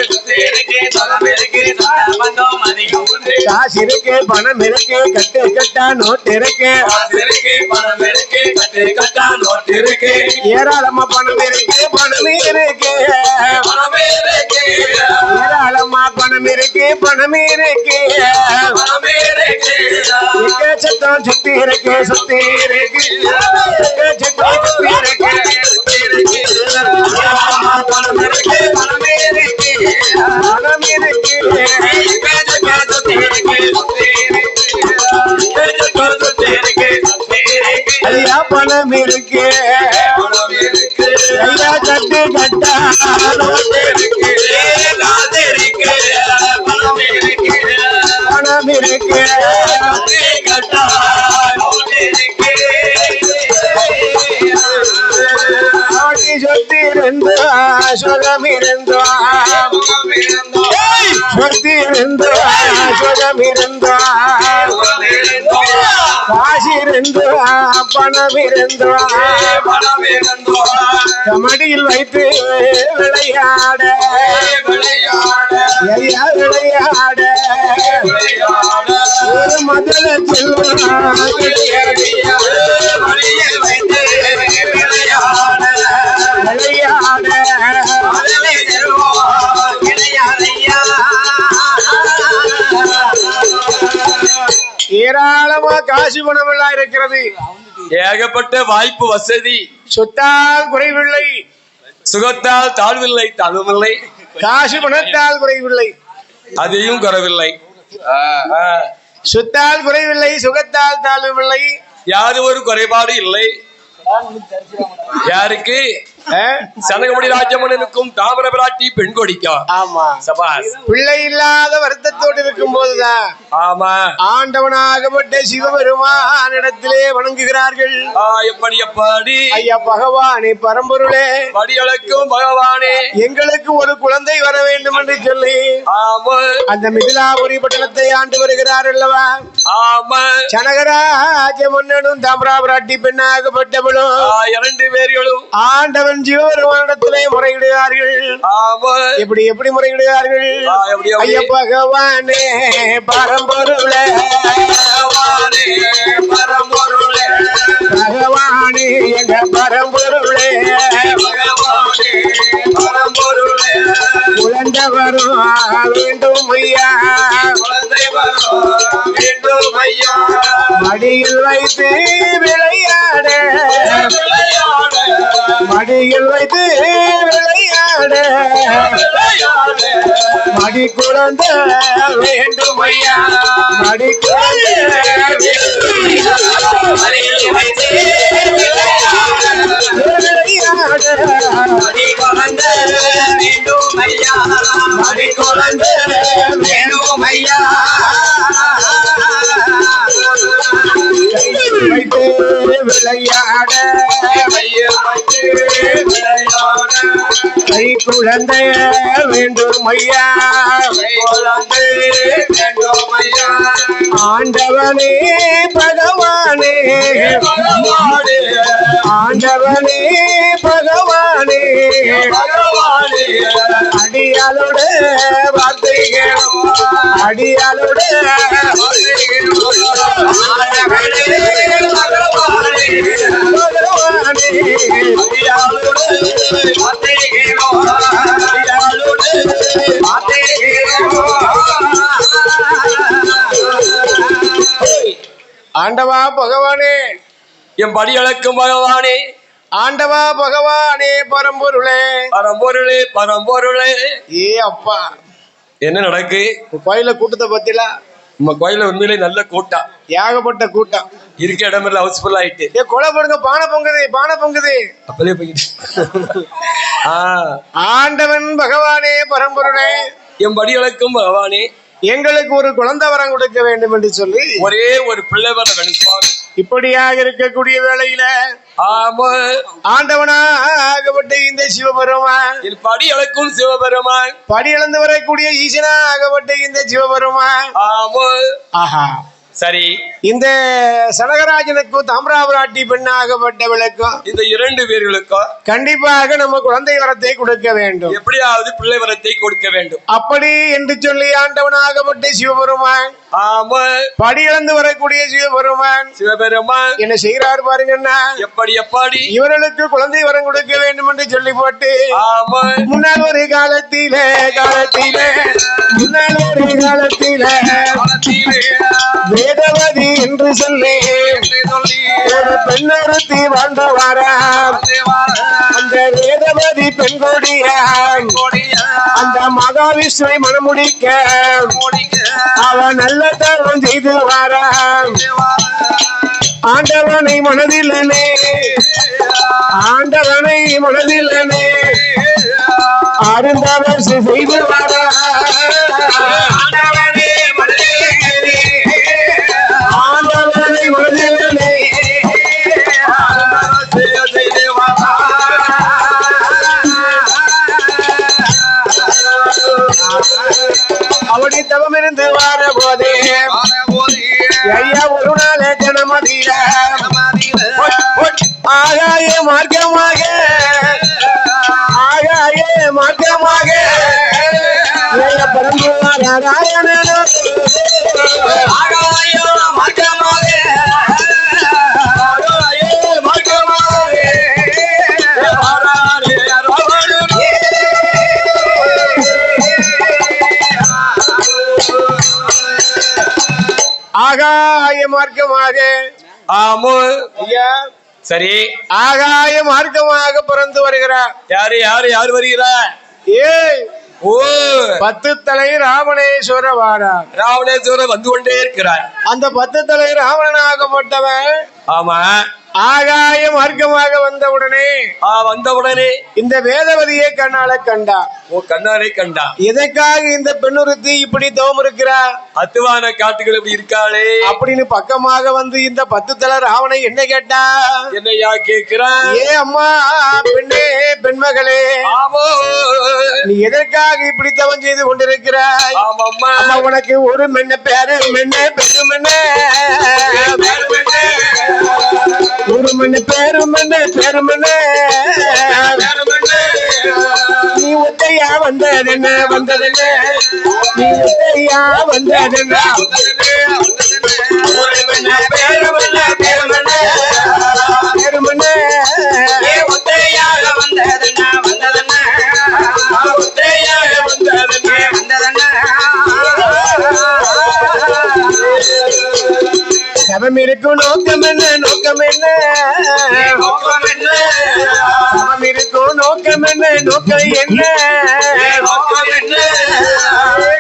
காசு இருக்கு பணம் இருக்கு, கட்டு கட்டா நோட்டு இருக்கு, ஏராளமா பணம் இருக்கு பணம் இருக்கு, ஏராளமா பணம் இருக்கு பணம் இருக்கு, சத்தம் சுத்தி இருக்கு சுத்தி இருக்கு, சத்தம் சுத்தி இருக்கு பணம் இருக்கு பணம் இருக்கு பணம் இருக்கு, ஐயா பணம் இருக்கு, ஐயா கட்டு கட்டா பணம் இருக்கு, சொத்தி இருந்தோ சுகம் இருந்தோ, சொத்தி இருந்தோ சுகம் இருந்தோ, காசு இருந்தோ பணம் இருந்தோ, கமடியில் வைத்து விளையாட ஐயா விளையாட ஒரு முதல செல்வம் விளையாட ஏராளமா காசு பணம் எல்லாம் இருக்கிறது, ஏகப்பட்ட வாய்ப்பு வசதி, சொத்தால் குறைவில்லை, சுகத்தால் தாழ்வில்லை தாழ்வுமில்லை, காசு பணத்தால் குறைவில்லை அதையும் குறைவில்லை, சொத்தால் குறைவில்லை சுகத்தால் தாழ்வுமில்லை, யாது ஒரு குறைபாடு இல்லை, யாருக்கு? சனகமுடி ராஜமன்னனுக்கும் தாமிர பிராட்டி பெண் கொடிக்கா. ஆமா சபாஸ். பிள்ளை இல்லாத வருத்தத்தோடு இருக்கும் போதுதான் ஆமா ஆண்டவனாகப்பட்ட சிவபெருமானிடத்திலே வணங்குகிறார்கள். எப்படி எப்படி? ஐயா பகவானே பரம்பொருளே, படியளக்கும் பகவானே, எங்களுக்கு ஒரு குழந்தை வர வேண்டும் என்று சொல்லி ஆமா அந்த மிதிலாபுரி பட்டணத்தை ஆண்டு வருகிறார் அல்லவா? ஆமா. சனகராஜ மன்னனும் தாமிரா பிராட்டி பெண்ணாகப்பட்டவளும் 2 பேர்களும் ஆண்டவன் ஜீவபெருமானிடத்திலே முறையிடுகிறார்கள். எப்படி எப்படி முறையிடுகிறார்கள்? ஐயா பகவானே பரம்பொருளே, பகவானே எங்க பரம்பொருளே, குழந்தை வரும் வேண்டும் ஐயா, மடியில் வைத்து விளையாட, மடியில் வைத்து விளையாட, மடி குழந்தை வேண்டும் ஐயா, மடி குழந்தை விளையாட, கை குழந்தை வேண்டும் ஐயா, ஆண்டவனே பகவானே, ஆண்டவனே பகவானே, அடியாளோட வார்த்தைகள், அடியாளோட ஆண்டவா பகவானே, என் படி அளக்கும் பகவானே, ஆண்டவா பகவானே பரம்பொருளே, பரம்பொருளே பரம்பொருளே. ஏ அப்பா, என்ன நடக்கு? கோயில கூட்டத்தை பத்தில நம்ம கோயில உண்மையிலே நல்ல கூட்டம், ஏகப்பட்ட கூட்டம் இருக்க இடமெல்லாம் ஹவுஸ்ஃபுல் ஆயிட்டு. ஏ கொலை போடுங்க, பானை பொங்குது, பானை பொங்குது. அப்பலே போயிட்டு ஆண்டவன் பகவானே பரம்பொருளே, என் படி அளக்கும் பகவானே, எங்களுக்கு ஒரு குழந்தை வரம் கொடுக்க வேண்டும் என்று சொல்லி ஒரே ஒரு பிள்ளை வர வேண்டும். இப்படியாக இருக்கக்கூடிய வேளையில ஆமா ஆண்டவனாகப்பட்ட இந்த சிவபெருமான், படி அளக்கும் சிவபெருமான், படி அளந்து வரக்கூடிய ஈசனாகப்பட்ட இந்த சிவபெருமான், ஆமா ஆஹா சரி, இந்த சனகராஜனுக்கும் தாமிராபராட்டி பெண்ணாகப்பட்டவளுக்கும் இந்த 2 பேர்களுக்கும் கண்டிப்பாக நம்ம குழந்தை வரத்தை கொடுக்க வேண்டும், எப்படியாவது பிள்ளை வரத்தை கொடுக்க வேண்டும். அப்படி என்று சொல்லி ஆண்டவனாகப்பட்ட சிவபெருமான், ஆமா படி இழந்து வரக்கூடிய சிவபெருமான், சிவபெருமான் என்ன செய்யறாரு பாருங்கன்னா, எப்படி எப்படி இவர்களுக்கு குழந்தை வரம் கொடுக்க வேண்டும் என்று சொல்லி போட்டு ஆமா முன்னால் ஒரு காலத்திலே முன்னால் ஒரு காலத்திலே வேதவதி என்று சொல்லி ஒரு பெண்ணொருத்தி வாழ்ந்தவாரா, அந்த வேதவதி பெண்கொடிய அந்த மகாவிஷ்ணுவை மனமுடிக்க அவன் நல்ல தரம் செய்து வாரா, ஆண்டவனை மனதில்லனே, ஆண்டவனை மனதில்லனே அருந்தவர் செய்து வாரா, ஆண்டவனை மனதில்லனே, ஆண்டவனை மனதில்லனே அவடி தவம் இருந்து வார போதே ஐயா ஒரு நாள் ஜனமதியில ஆகாய மார்க்கமாக, ஆகாய மார்க்கமாக நாராயணன் ஆகாய மார்க்கமாக, ஆகாய மார்க்கமாக, ஆமா ஐயா சரி, ஆகாய மார்க்கமாக பிறந்து வருகிறார். யாரு யாரு யார் வருகிறார்? ஏய் ஓ 10 தலை ராவணேஸ்வர வாரார். ராவணேஸ்வரர் வந்து கொண்டே இருக்கிறார். அந்த 10 தலை ராவணனாகப்பட்டவன் ஆமா ஆகாய மார்க்கமாக வந்தவுடனே இந்த வேதவதியை கண்ணால கண்டா. ஓ கண்ணாலே கண்டா. எதற்காக இந்த பெண்ணுறுத்தி இப்படி தவம் இருக்கிறா? அத்துவான காட்டுகள் இப்படி இருக்காளே அப்படின்னு பக்கமாக வந்து இந்த 10 தலை ராவணை என்ன கேட்டா? என்னையா கேக்குறா? ஏ அம்மா பெண்ணே பெண்மகளே, நீ எதற்காக இப்படி தவம் செய்து கொண்டிருக்கிறாய்? ஆமாம்மா. உனக்கு ஒரு மென்ன பேரு மென்ன பெரு மென்ன ஒரு மணி பேருமண்ணே பெருமண்ணே, நீ ஒத்தையா வந்ததென்ன வந்ததென்ன, நீ ஒத்தையா வந்ததென்ன பெருமண்ணே பெருமண்ணே பெருமண்ணே, ஒத்தையாக வந்ததென்ன வந்ததென்ன, ஒத்தையாக வந்ததென்ன வந்ததென்ன. சமம் இருக்கும் நோக்கம் என்ன நோக்கம் என்ன நோக்கம் என்ன, சமம் இருக்கும் நோக்கம் என்ன நோக்கம் என்ன நோக்கம் என்ன,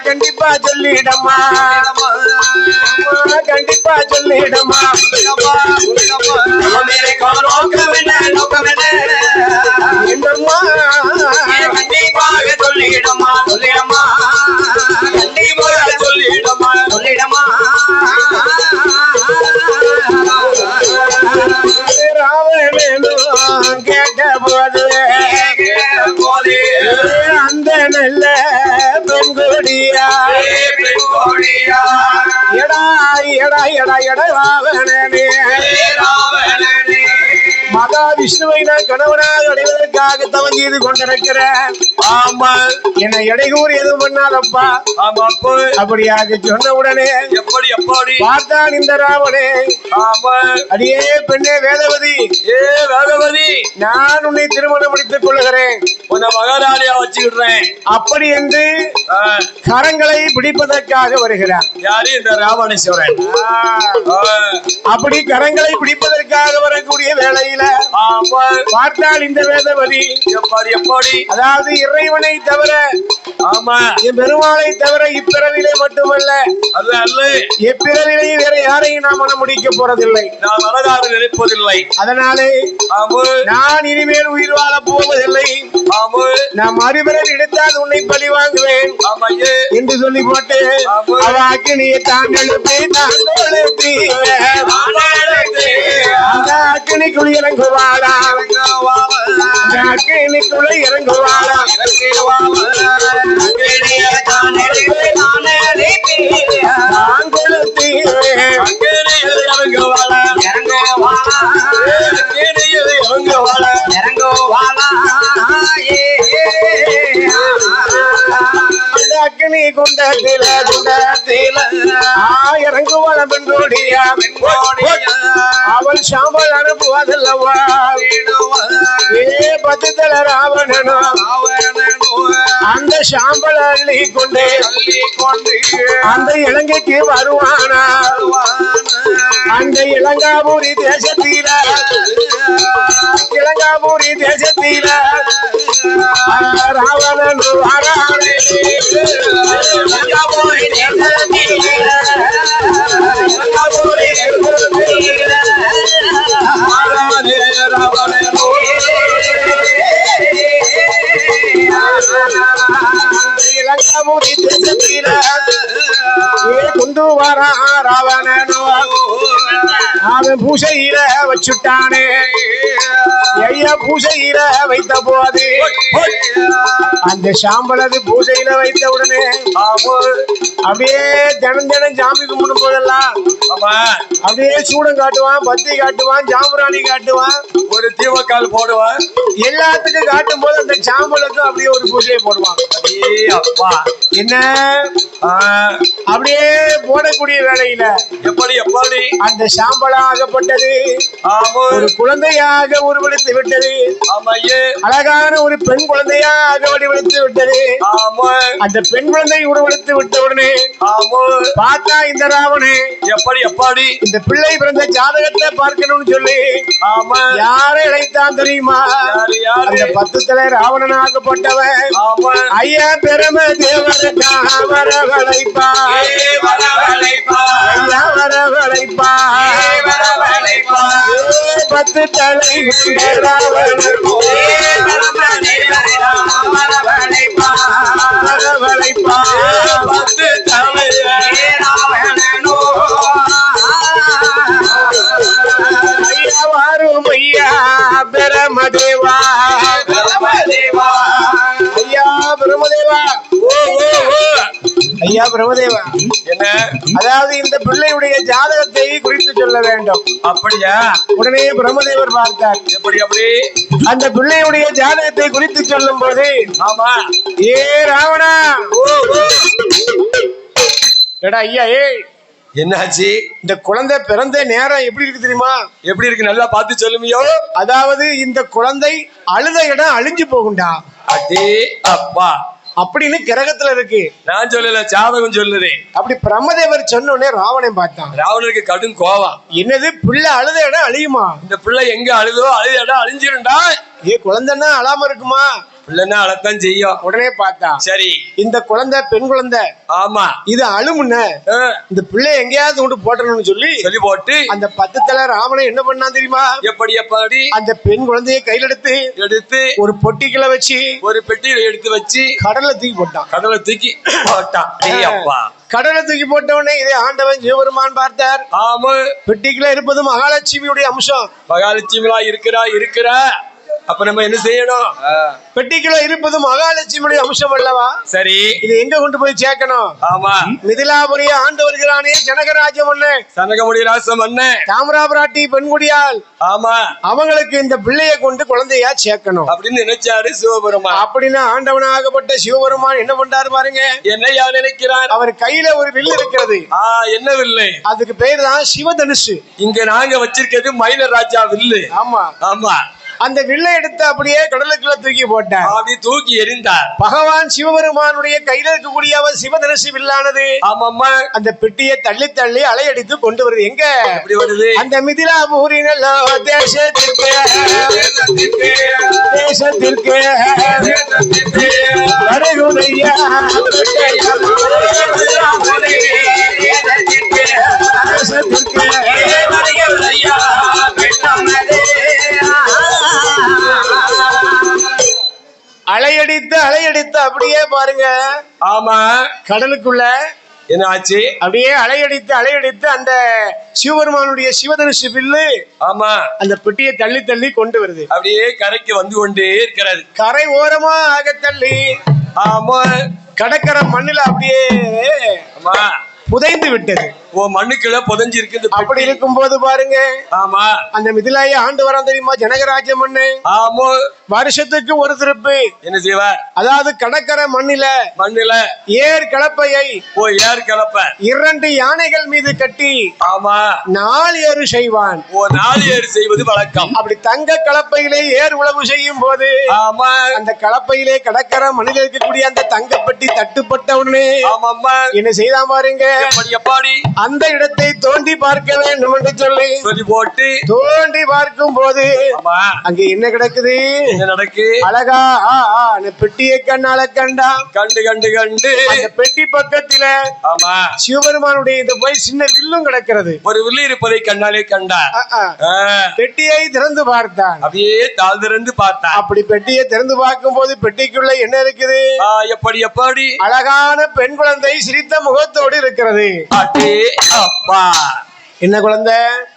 கண்டிப்பா சொல்லிடமா கண்டிப்பா சொல்லிடமா, நோக்கம் என்ன நோக்கம் என்ன என்னம்மா கண்டிப்பாக சொல்லிடமா சொல்லிடமா கண்டிப்பாக சொல்லிடமா சொல்லிடமா. ராவணனும் கேட்ட போது அந்த நல்ல பெண்கொடியா எடா எடா எடா எடா ராவணனே மகா விஷ்ணுவை நான் கணவனாக அடைவதற்காக தவம் செய்து கொண்டிருக்கிறேன். ஆமா என்னை எடைகூறு எதுவும் பண்ணாதப்பா. ஆமா அப்படியாக சொன்ன உடனே எப்படி எப்படி பார்த்தான் இந்த ராவணே. ஆமா அடியே பெண்ணே வேதவதி, ஏ வேதவதி, நான் உன்னை திருமணம் முடித்துக் கொள்ளுகிறேன், உன்னை மகாராணியா வச்சுக்கிடுறேன் அப்படி என்று கரங்களை பிடிப்பதற்காக வருகிறான். யாரு? இந்த ராவணேஸ்வரன். அப்படி கரங்களை பிடிப்பதற்காக வரக்கூடிய வேளையில பார்த்தால் இந்த வேதவதி எப்படி எப்படி, அதாவது இறைவனை தவிர, ஆமா என் பெருமாளை தவிர இப்பிறவிலே மட்டுமல்ல அல்ல அல்ல எப்பிறவிலையும் வேற யாரையும் நான் மனம் முடிக்க போறதில்லை, நான் மனதாறு நினைப்பதில்லை. அதனாலே நான் இனிமேல் உயிர் வாழ போவதில்லை, நான் மறுபிறவி எடுத்தால் உன்னை பழி வாங்குவேன் என்று சொல்லி போட்டு அவாக்கு நீ தாங்களுக்கு அக்கினிக்குள் இறங்குவாளா அக்கினிக்குள்ள இறங்குவாளா அக்கினி குண்டத்தில குண்டத்தில இறங்குவாள பெண்கோடியா அவள் சாம்பல் அனுப்புவதல்லவா ஏ 10 தலை ராவணனோ அந்த சாம்பல் அள்ளி கொண்டு அந்த இலங்கைக்கு வருவானா. அந்த இலங்காபுரி தேசத்தில இலங்காபுரி தேசத்தில ராவணன் வரானே இலங்காபுரி தேசத்தில இலங்காபுரி தேசத்தில இலங்காபுரி தேசத்தில கொண்டு வரா ராவணனோ அவன் பூசையில வச்சுட்டானே. ஐயா பூசையில வைத்த போது அந்த சாம்பலது பூசையில வைத்த உடனே அப்படியே தினம் தினம் சாமி கும்பிடும் போதெல்லாம் அப்படியே சூடம் காட்டுவான், பத்தி காட்டுவான், ஜாம்பராணி காட்டுவான், ஒரு தீவக்கால் போடுவான், எல்லாத்துக்கும் காட்டும் போது அந்த சாம்பலுக்கும் அப்படியே ஒரு பூஜையை போடுவான். அப்பா என்ன அப்படியே போடக்கூடிய வேளையில எப்படி எப்படி அந்த சாம்பலாகப்பட்டது ஒரு குழந்தையாக உருவெடுத்து விட்டது. அழகான ஒரு பெண் குழந்தையாக வடிவெடுத்து விட்டது. அந்த பெண் குழந்தை உருவெடுத்து விட்ட உடனே பார்த்தா இந்த ராவணே எப்படி எப்படி இந்த பிள்ளை பிறந்த ஜாதகத்தை பார்க்கணும்னு சொல்லி யாரை அழைத்தான் தெரியுமா? அந்த 10 தலை ராவணனாகப்பட்டவன் ஐயா பெரும தேவரா வரவழைப்பா ஐயா வரவழைப்பா பத்து தலை பத்து தலை ஐயா வாரும் ஐயா பிரமதேவா ஐயா பிரமதேவா ஐயா பிரமதேவா என்ன? அதாவது இந்த பிள்ளையுடைய ஜாதகத்தை குறித்து சொல்ல வேண்டும். அப்படியா? உடனே பிரம்மதேவர் பார்த்தார். எப்படி அப்படி? அந்த பிள்ளையுடைய ஜாதகத்தை குறித்து சொல்லும் போது, ஆமா, ஏ ராவணா, எடா ஐயா, என்னாச்சு? இந்த குழந்தை பிறந்த நேரம் எப்படி இருக்கு தெரியுமா? எப்படி இருக்கு? நல்லா பார்த்து சொல்லுமியோ. அதாவது இந்த குழந்தை அழுத இடம் அழிஞ்சு போகுண்டா. அடே அப்பா, அப்படின்னு கிரகத்துல இருக்கு. நான் சொல்லல, ஜாதகம் சொல்லுது. அப்படி பிரம்மதேவர் சொன்னோடனே ராவணன் பார்த்தான். ராவணனுக்கு கடும் கோவம். என்னது, பிள்ளை அழுத இடம் அழியுமா? இந்த பிள்ளை எங்க அழுதோ அழுத இடம் அழிஞ்சிருண்டா. குழந்தைன்னா அழாம இருக்குமா? பிள்ளைன்னா அழத்தான் செய்யும். உடனே பார்த்தா, சரி இந்த குழந்தை பெண் குழந்தை, ஆமா, இது அழுமுன்ன இந்த பிள்ளை எங்கேயாவது கொண்டு போட்டணும்னு சொல்லி போட்டு அந்த 10 தலை ராவணன் என்ன பண்ணா தெரியுமா? எப்படி அந்த பெண் குழந்தையை கையில எடுத்து ஒரு பொட்டிக்குள்ள வச்சு, ஒரு பெட்டியில எடுத்து வச்சு கடல்ல தூக்கி போட்டான். கடலை தூக்கி போட்ட உடனே இதை ஆண்டவன் சிவபெருமான் பார்த்தார். ஆமா, பெட்டிக்குள்ள இருப்பது மகாலட்சுமியுடைய அம்சம். மகாலட்சுமியா இருக்கிறா. அப்ப நம்ம என்ன செய்யணும்? பெட்டிக்குள்ள இருப்பது மகாலட்சுமியுடைய அம்சம் அல்லவா? சரி, இது எங்க கொண்டு போய் சேர்க்கணும்? ஆமா, மிதிலாபுரிய ஆண்டு வருகிறானே ஜனகராஜம் ஒண்ணு, சனகமுடி ராசம் ஒண்ணு, தாமராபராட்டி பெண்குடியால், ஆமா, அவங்களுக்கு இந்த பிள்ளைய கொண்டு குழந்தையா சேர்க்கணும் அப்படின்னு நினைச்சாரு சிவபெருமான். அப்படின்னு ஆண்டவனாகப்பட்ட சிவபெருமான் என்ன பண்றாரு பாருங்க. என்னையா நினைக்கிறார்? அவர் கையில ஒரு வில்லு இருக்கிறது. என்ன வில்லு? அதுக்கு பேர் தான் சிவதனுசு. இங்க நாங்க வச்சிருக்கிறது மயில ராஜா வில்லு. ஆமா ஆமா, அந்த வில்லை எடுத்து அப்படியே கடலுக்குள்ள தூக்கி போட்டார். அப்படி தூக்கி எறிந்தார். பகவான் சிவபெருமானுடைய கையில இருக்கக்கூடிய அவர் சிவதனுசு வில்லானது ஆமாம்மா அந்த பெட்டியை தள்ளி தள்ளி அலையடித்து கொண்டு வருது. எங்க அப்படி வருது? அந்த மிதிலாபூரின் தேசத்திற்கு வருகுதையா அலையடித்து அப்படியே பாருங்க. ஆமா, கடலுக்குள்ள என்ன ஆச்சு? அப்படியே அலையடித்து அந்த சிவபெருமானுடைய சிவதனுசு வில்லு, ஆமா, அந்த பெட்டியை தள்ளி தள்ளி கொண்டு வருது. அப்படியே கரைக்கு வந்து கொண்டே இருக்கிறது. கரை ஓரமா ஆக தள்ளி, ஆமா, கடற்கரை மண்ணுல அப்படியே ஆமா புதைந்து விட்டது. மண்ணுக்குள்ள புதைஞ்சு இருக்குது. அப்படி இருக்கும் போது பாருங்க, ஆமா, அந்த மிதிலாயை ஆண்டு வர தெரியுமா ஜனகராஜ மண்ணு. ஆமா, வருஷத்துக்கு ஒரு திருப்பு என்ன செய்வார்? அதாவது கடற்கரை மண்ணில ஏர் கலப்பையை ஏர் கலப்பை 2 யானைகள் மீது கட்டி, ஆமா, 4 ஏறு செய்வான். 4 ஏறு செய்வது வழக்கம். அப்படி தங்க கலப்பையிலே ஏர் உழவு செய்யும் போது, ஆமா, அந்த கலப்பையிலே கடற்கரை மண்ணில் இருக்கக்கூடிய அந்த தங்கப்பட்டி தட்டுப்பட்ட உடனே, ஆமா, என்ன செய்தான் பாருங்க. அந்த இடத்தை தோண்டி பார்க்க வேண்டும் என்று சொல்லி போட்டு தோண்டி பார்க்கும் போது அங்க என்ன கிடக்குது? என்ன நடக்கு? அழகா பெட்டியை கண்ணால கண்டு அந்த பெட்டி பக்கத்துல, ஆமா, சிவபெருமானுடைய இந்த போய் சின்ன வில்லும் கிடக்கிறது. ஒரு வில்லு இருப்பதை கண்ணாலே கண்டார். பெட்டியை திறந்து பார்த்தான். அப்படியே தாழ் திறந்து பார்த்தான். அப்படி பெட்டியை திறந்து பார்க்கும் போது பெட்டிக்குள்ள என்ன இருக்குது? எப்படி அழகான பெண் குழந்தை சிரித்த முகத்தோடு இருக்கிறது. அப்பா, என்ன குழந்தை?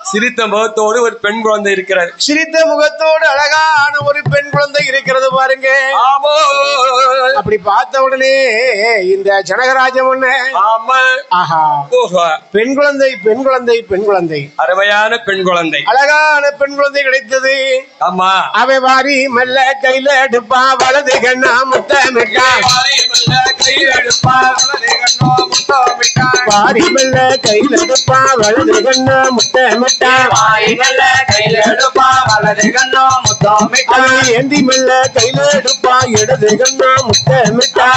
சிரித்த முகத்தோடு ஒரு பெண் குழந்தை இருக்கிறது. சிரித்த முகத்தோடு அழகான ஒரு பெண் குழந்தை இருக்கிறது பாருங்க. அப்படி பார்த்த உடனே இந்த ஜனகராஜம் ஒண்ணு, ஆஹா, பெண் குழந்தை அருமையான பெண் குழந்தை, அழகான பெண் குழந்தை கிடைத்தது. ஆமா, அவை வாரி மெல்ல கையில எடுப்பா, வலது கண்ணா முத்தமிட்டா, வாரி மெல்ல கையில எடுப்பா, வலது கண்ணா முத்தமிட்டா, ஏந்தி மெல்ல கையில எடுப்பா, இடது கண்ணா முத்தமிட்டா,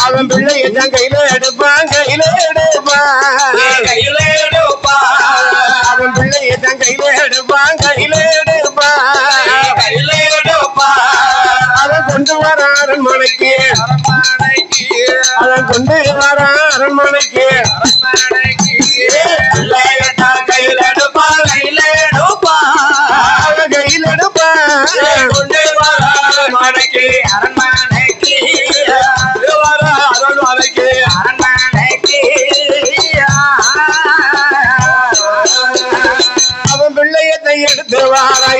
அவன் பிள்ளையை தான் கையில எடுப்பான், அவன் பிள்ளையை தான் கையில எடுப்பான், அவன் கொண்டு வர அரண்மனைக்கு அதன் கொண்டு வர அரண்மனைக்கு கையில் எடுப்பா கையில் எடுப்பா கையில் எடுப்பா கொண்டு வர அரண்மனைக்கு அரண்மனைக்கு அரண்மனைக்கு அரண்மனைக்கு அவன் பிள்ளையத்தை எடுத்து வாரா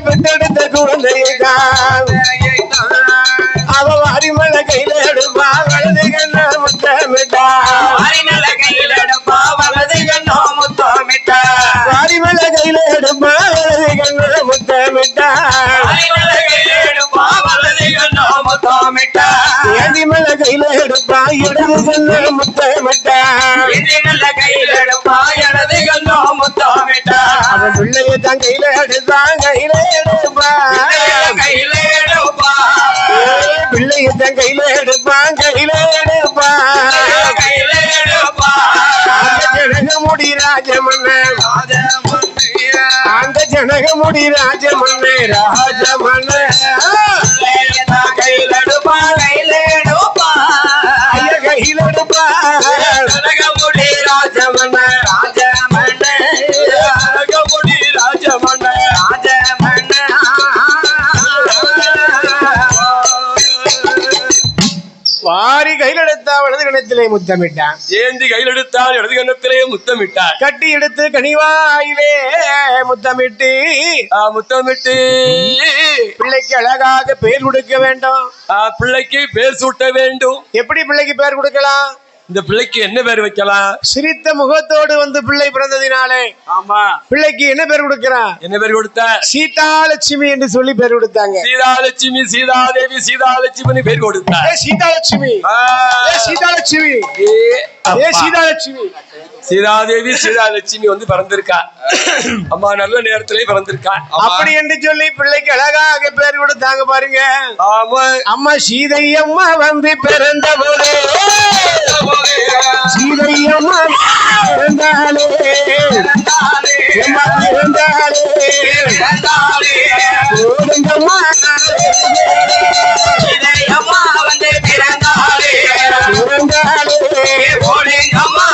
பெற்றெடுத்த குழந்தையைத்தான் அவ வாரிமலை கையில எடுப்பா வலது கண்ண முத்தமிட்டா அரிநல கையில் எடுப்பா வலது கண்ணோ முத்தமிட்டா வாரிமலை கையில எடுப்பா வலது கண்ண முத்தமிட்டா அரிநல கையில் எடுப்பா வலது கண்ணோ முத்தமிட்டா ஏதிமலை கையில எடுப்பா இடது கண்ண முத்தமிட்டா நல்ல கையில் எடுப்பா இடது கண்ணோ முத்தமிட்டா அவன் பிள்ளையத்தான் கையில எடுத்தான் கையில எடுப்பா கையில் எடுப்பா பிள்ளையத்தான் கையில எடுப்பான் கையில எடுப்பா கையில் எடுப்பா ஜனகமுடி ராஜமன்னன் அந்த ஜனகமுடி ராஜமன்னன் ராஜமன்னன் கையில் எடுப்பா கையில் எடுப்பா ஐய கையில எடுப்பா கனகமுடி ராஜமன்னன் கனகமுடி வாரி கையில் எடுத்தா வலது கணத்திலே முத்தமிட்டான் ஏந்தி கையில் எடுத்தால் இடது கண்ணத்திலே முத்தமிட்டார் கட்டி எடுத்து கனிவாயிலே முத்தமிட்டு முத்தமிட்டு பிள்ளைக்கு அழகாக பெயர் கொடுக்க வேண்டும் பிள்ளைக்கு பேர் சூட்ட வேண்டும். எப்படி பிள்ளைக்கு பெயர் கொடுக்கலாம்? இந்த பிள்ளைக்கு என்ன பேர் வைக்கலாம்? சிரித்த முகத்தோடு வந்து பிள்ளை பிறந்ததினாலே ஆமா பிள்ளைக்கு என்ன பேர் கொடுக்கிறான்? என்ன பேர் கொடுத்த? சீதாலட்சுமி என்று சொல்லி பேர் கொடுத்தாங்க. சீதாலட்சுமி சீதாதேவி சீதாலட்சுமி பேர் கொடுத்தார். சீதாலட்சுமி சீதாலட்சுமி சீதாலட்சுமி சீதாதேவி சீதாலட்சுமி வந்து பிறந்திருக்கா. அம்மா நல்ல நேரத்திலே பிறந்திருக்கா. அப்படி என்று சொல்லி பிள்ளைக்கு அழகாக பேர் கொடுத்தாங்க பாருங்க. ஆமா அம்மா சீதையம்மா வந்து பிறந்த போதே சீதையம்மா பிறந்தாலே பிறந்தாலே அம்மா வந்து பிறந்தாலே போடுங்கம்மா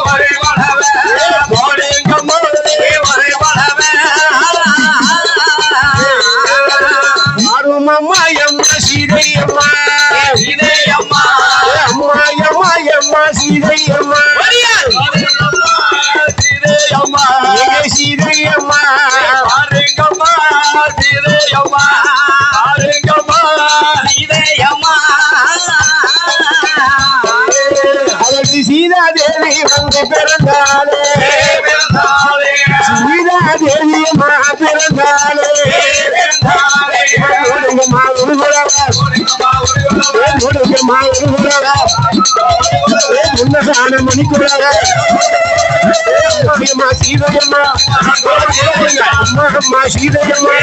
ஒரு வளவ போடுங்கம்மா ஒரு வளவ அம்மா எம்மா சீதையம்மா சீதையம்மா அம்மா எம்மா எம்மா சீதையம்மா சீதையம்மா சீதையம்மா பாருங்கம்மா சீதையம்மா பாருங்கம்மா சீதையம்மா அவளுக்கு சீதாதேவி வந்து பிறந்தாலே சீதாதேவியம்மா பிறந்தாலே முருகம்மா முருகுலவா முருகம்மா முருகுலவா முன்னதான மணிக்குலவா அம்மா சீதையம்மா அம்மா அம்மா சீதையம்மா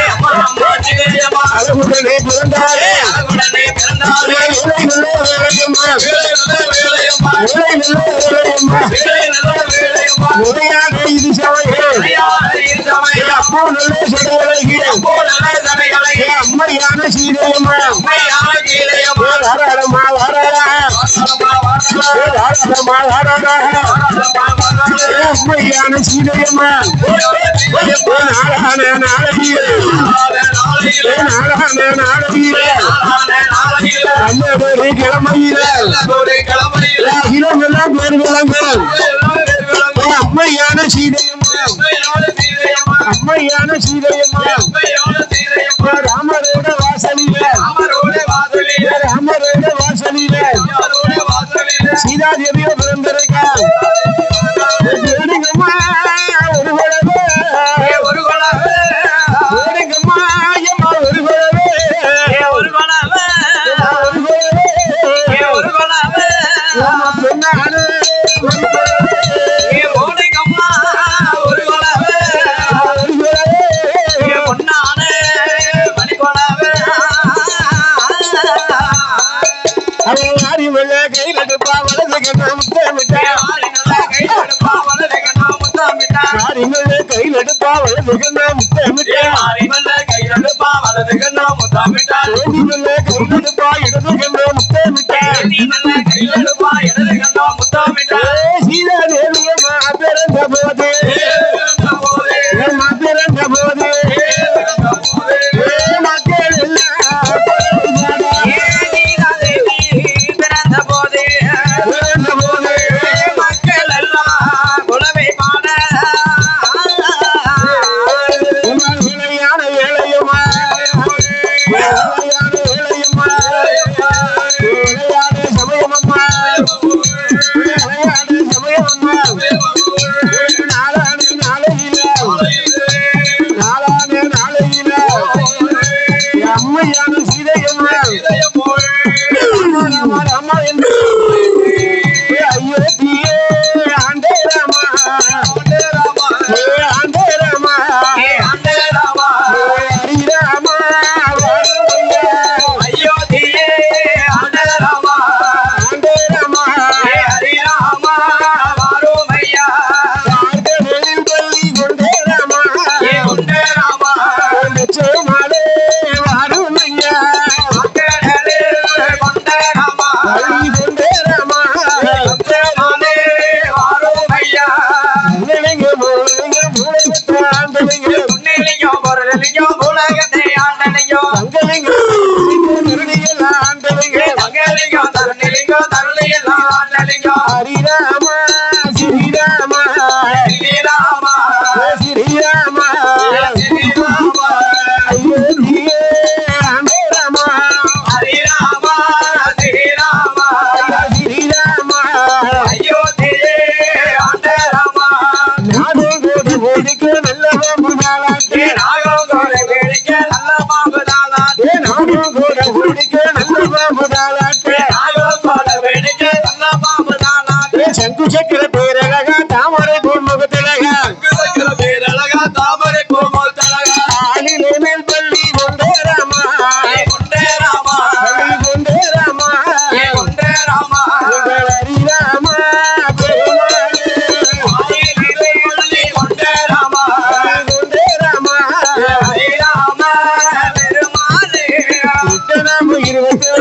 அழகுடனே பிறந்தாலே முறையாக இது சமையல் அப்போ நல்ல சடைகளை அம்மையான சீதையம்மா தாராளமா தாராளமா அம்மையான சீதையம்மா நாளான நாளகிய நாளான நாளகிய அம்மையோட கிழமையில இளங்கெல்லாம் பேர் விளங்கும் அம்மையான சீதையம்மா அம்மையான சீதையம்மா ராமரோட வாசலில ராமரோட வாசலில சீதாதேவியோ பிறந்திருக்கா வேணுங்கம்மா ஒரு குழவே வேணுங்கம்மா ஐயம்மா ஒரு குழவே பொன்னாடு ஒரு குழவே போது பிறந்த போது மக்கள் எல்லாம் பிறந்த போது மக்கள் எல்லாம் குலவை பாட விளையான வேலையுமா விளையான வேலையுமா விளையாடு சமயமம்மா விளையாடு சமயமம்மா நாளான நாளையில நாளான நாளையில அம்மையான சீதையம்மா அம்மா என்று ஐயோ தீயே ஆண்டே ராமா ஆண்டே ராமா ஹரிராமா அயோத்தியே ஆண்டராமா ஆண்டே ராமா ஹரிராமா வாரோமையா ஆண்டவரில் பள்ளி கொண்டே ராமா குண்டராமா லட்சுமாலே வாருமையா மக்களே குண்டராமா பள்ளி கொண்டே ராமா குண்டராமே வாரோமையா நிலைங்க மூலைங்க மூலைங்க ஆண்டவங்க புண்ணிலிங்கம் பொருளிலிங்கம் உலகத்தை ஆண்டலிங்கம் தங்கலிங்க திருடிகள் ஆண்டவங்க மகளிலிங்கம் தருணிலிங்கம் தருணியெல்லாம் ஆண்டலிங்கம் ஹரிராமா ஸ்ரீராமா ஸ்ரீராமா ஸ்ரீராமா ஸ்ரீராமா அயோத்தியே ஆண்டே ராமா ஹரிராமா ஸ்ரீராமா ஸ்ரீராமா அயோத்தியே ஆண்டராமா நாடும் கோடி கோடிக்கு நல்லவம் நாளாட்டு நாகோகோலை வேடிக்க நல்ல பாம்பு தானாட்டு நாடும் கோடி கோடிக்கு நல்லவம் நாளாட்டு நாகோகோலை வேடிக்க நல்ல பாம்பு தானாட்டு சங்கு சக்கர பேரழகா தாமரை பொன்முகத்திலகா சக்கர பேரழகா தாமரை கோமல் தலகா ஆளிலே மேல் பள்ளி கொண்டே ராமா கொண்டே ராமா பள்ளி கொண்டே ராமா கொண்டே ராமா ஹரிராமா பெருமாளே ஆயிலே கொள்ளி கொண்டே ராமா கொண்டே ராமா ஹரிராமா பெருமாளே இத்தனாம 27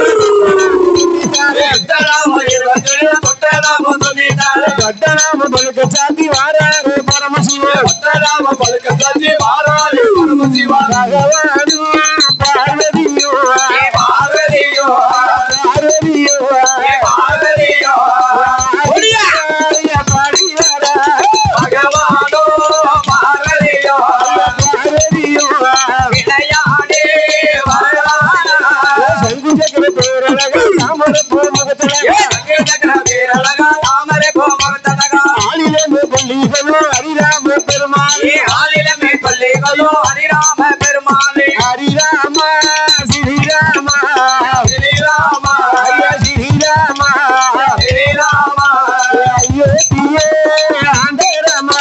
எத்தனாம 27 தொட்டனாம துணிதாரே கட்டணாம பழுக்க சாத்தி வாராரு பரமசிவன் தொட்டனாம பழுக்க சத்தி வாராரே பரமசிவா பகவானு பார்வதியோ பார்வதியோ பார்வதியோ பார்வதியோ பாடியாரா பகவானோ பார்வதியோ பார்வதியோ விளையாடே வரலானா சங்கு சக்கர பேரழக தாமரை பொன்முகத்தில சக்கர பேரழகா தாமரை கோமத்தலகா ஆளிலே பள்ளிகளோ ஹரிராம பெருமாளே ஆலிலமே பள்ளிகளோ ஹரிராம பெருமாளே ஹரிராமா ஸ்ரீராமா ஸ்ரீராமா ஐயா ஸ்ரீராமா ஸ்ரீராமா அயோத்தியே ஆண்டே ராமா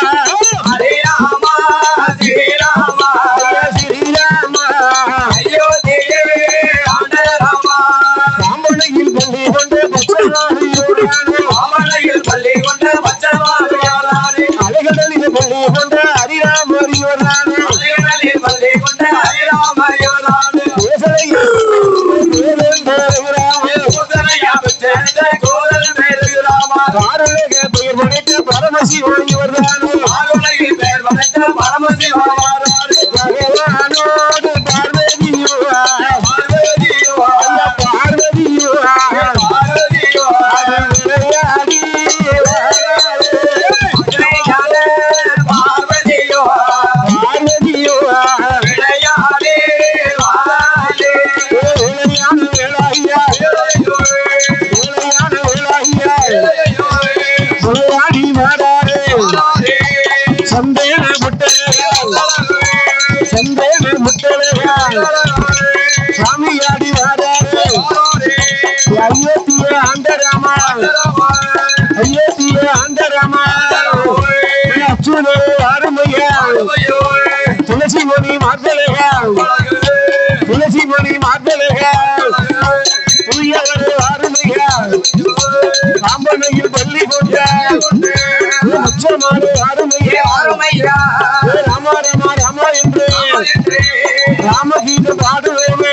ஹரிராமா ஸ்ரீராமா ஐயா ஸ்ரீராமா அயோத்தியே ஆண்டராமா ராமனையில் பள்ளி கொண்டு பச்சையோடானே மாமலையில் பள்ளி கொண்ட பச்சைவாரியாரே அலைகளில் பள்ளி கொண்டு ஹரிராமரியோடானே அலைகளில் பள்ளி கொண்ட ஹரிராமரியாரே கோதலையா பெற்ற கோதல் மேலுராமா காரழக பெயர் படைத்த பரமசிவன் இவர்தானே ஆளுநரில் பெயர் வளைத்த பரமசிவாரே பகவானோடு பார்வதியோ பார்வதியோ ஐயா பார்வதியோ பார்வதியோ விளையாடி விளையாடே பார்வதியோ பார்வதியோ விளையாடே வாழே விளையான வேளாய்யா விளையான வேளாய்யா விளையாடி வாடாரே சந்தேக முட்டலைகள் சந்தேக முட்டலைகள் சாமியாடி வாடாரே அயோத்திய ஆண்டராமா அயோத்திய ஆண்டராமா அச்சுனே அருமையா துளசி மணி மாத்தலையா துளசி மணி மாத்தலையா தூயவரே அருமையா பாம்பனையில் பள்ளி கொண்ட உச்சமானே அருமையா அருமையா ராமா ராமா ராமா என்று ராமகீதம் பாடுவோமே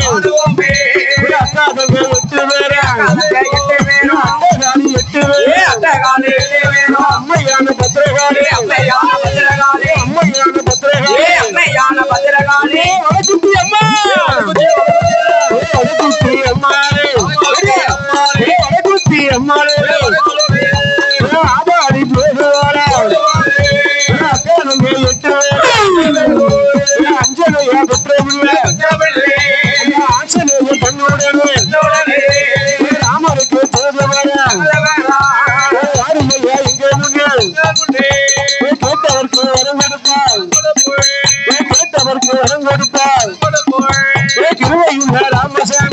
அக்காதங்கள் 8 பேரா அண்டகாலி 8 பேரா அம்மையான பத்திரகாலி வடக்குத்தி அம்மா வடக்குத்தி அம்மாளே வடக்குத்தி அம்மாளே ஆபாடி போகுவார அக்கனங்க எட்டு அஞ்சனைய பெற்றவில்ல ஆசனைய தன்னோடனே ராமருக்கு தேர்தவர யாருமையா எங்க முன்னே கேட்டவருக்கு வரம் கொடுப்பாள் கேட்டவருக்கு வரம் கொடுப்பாள் கிருவையுள்ள ராமசாமி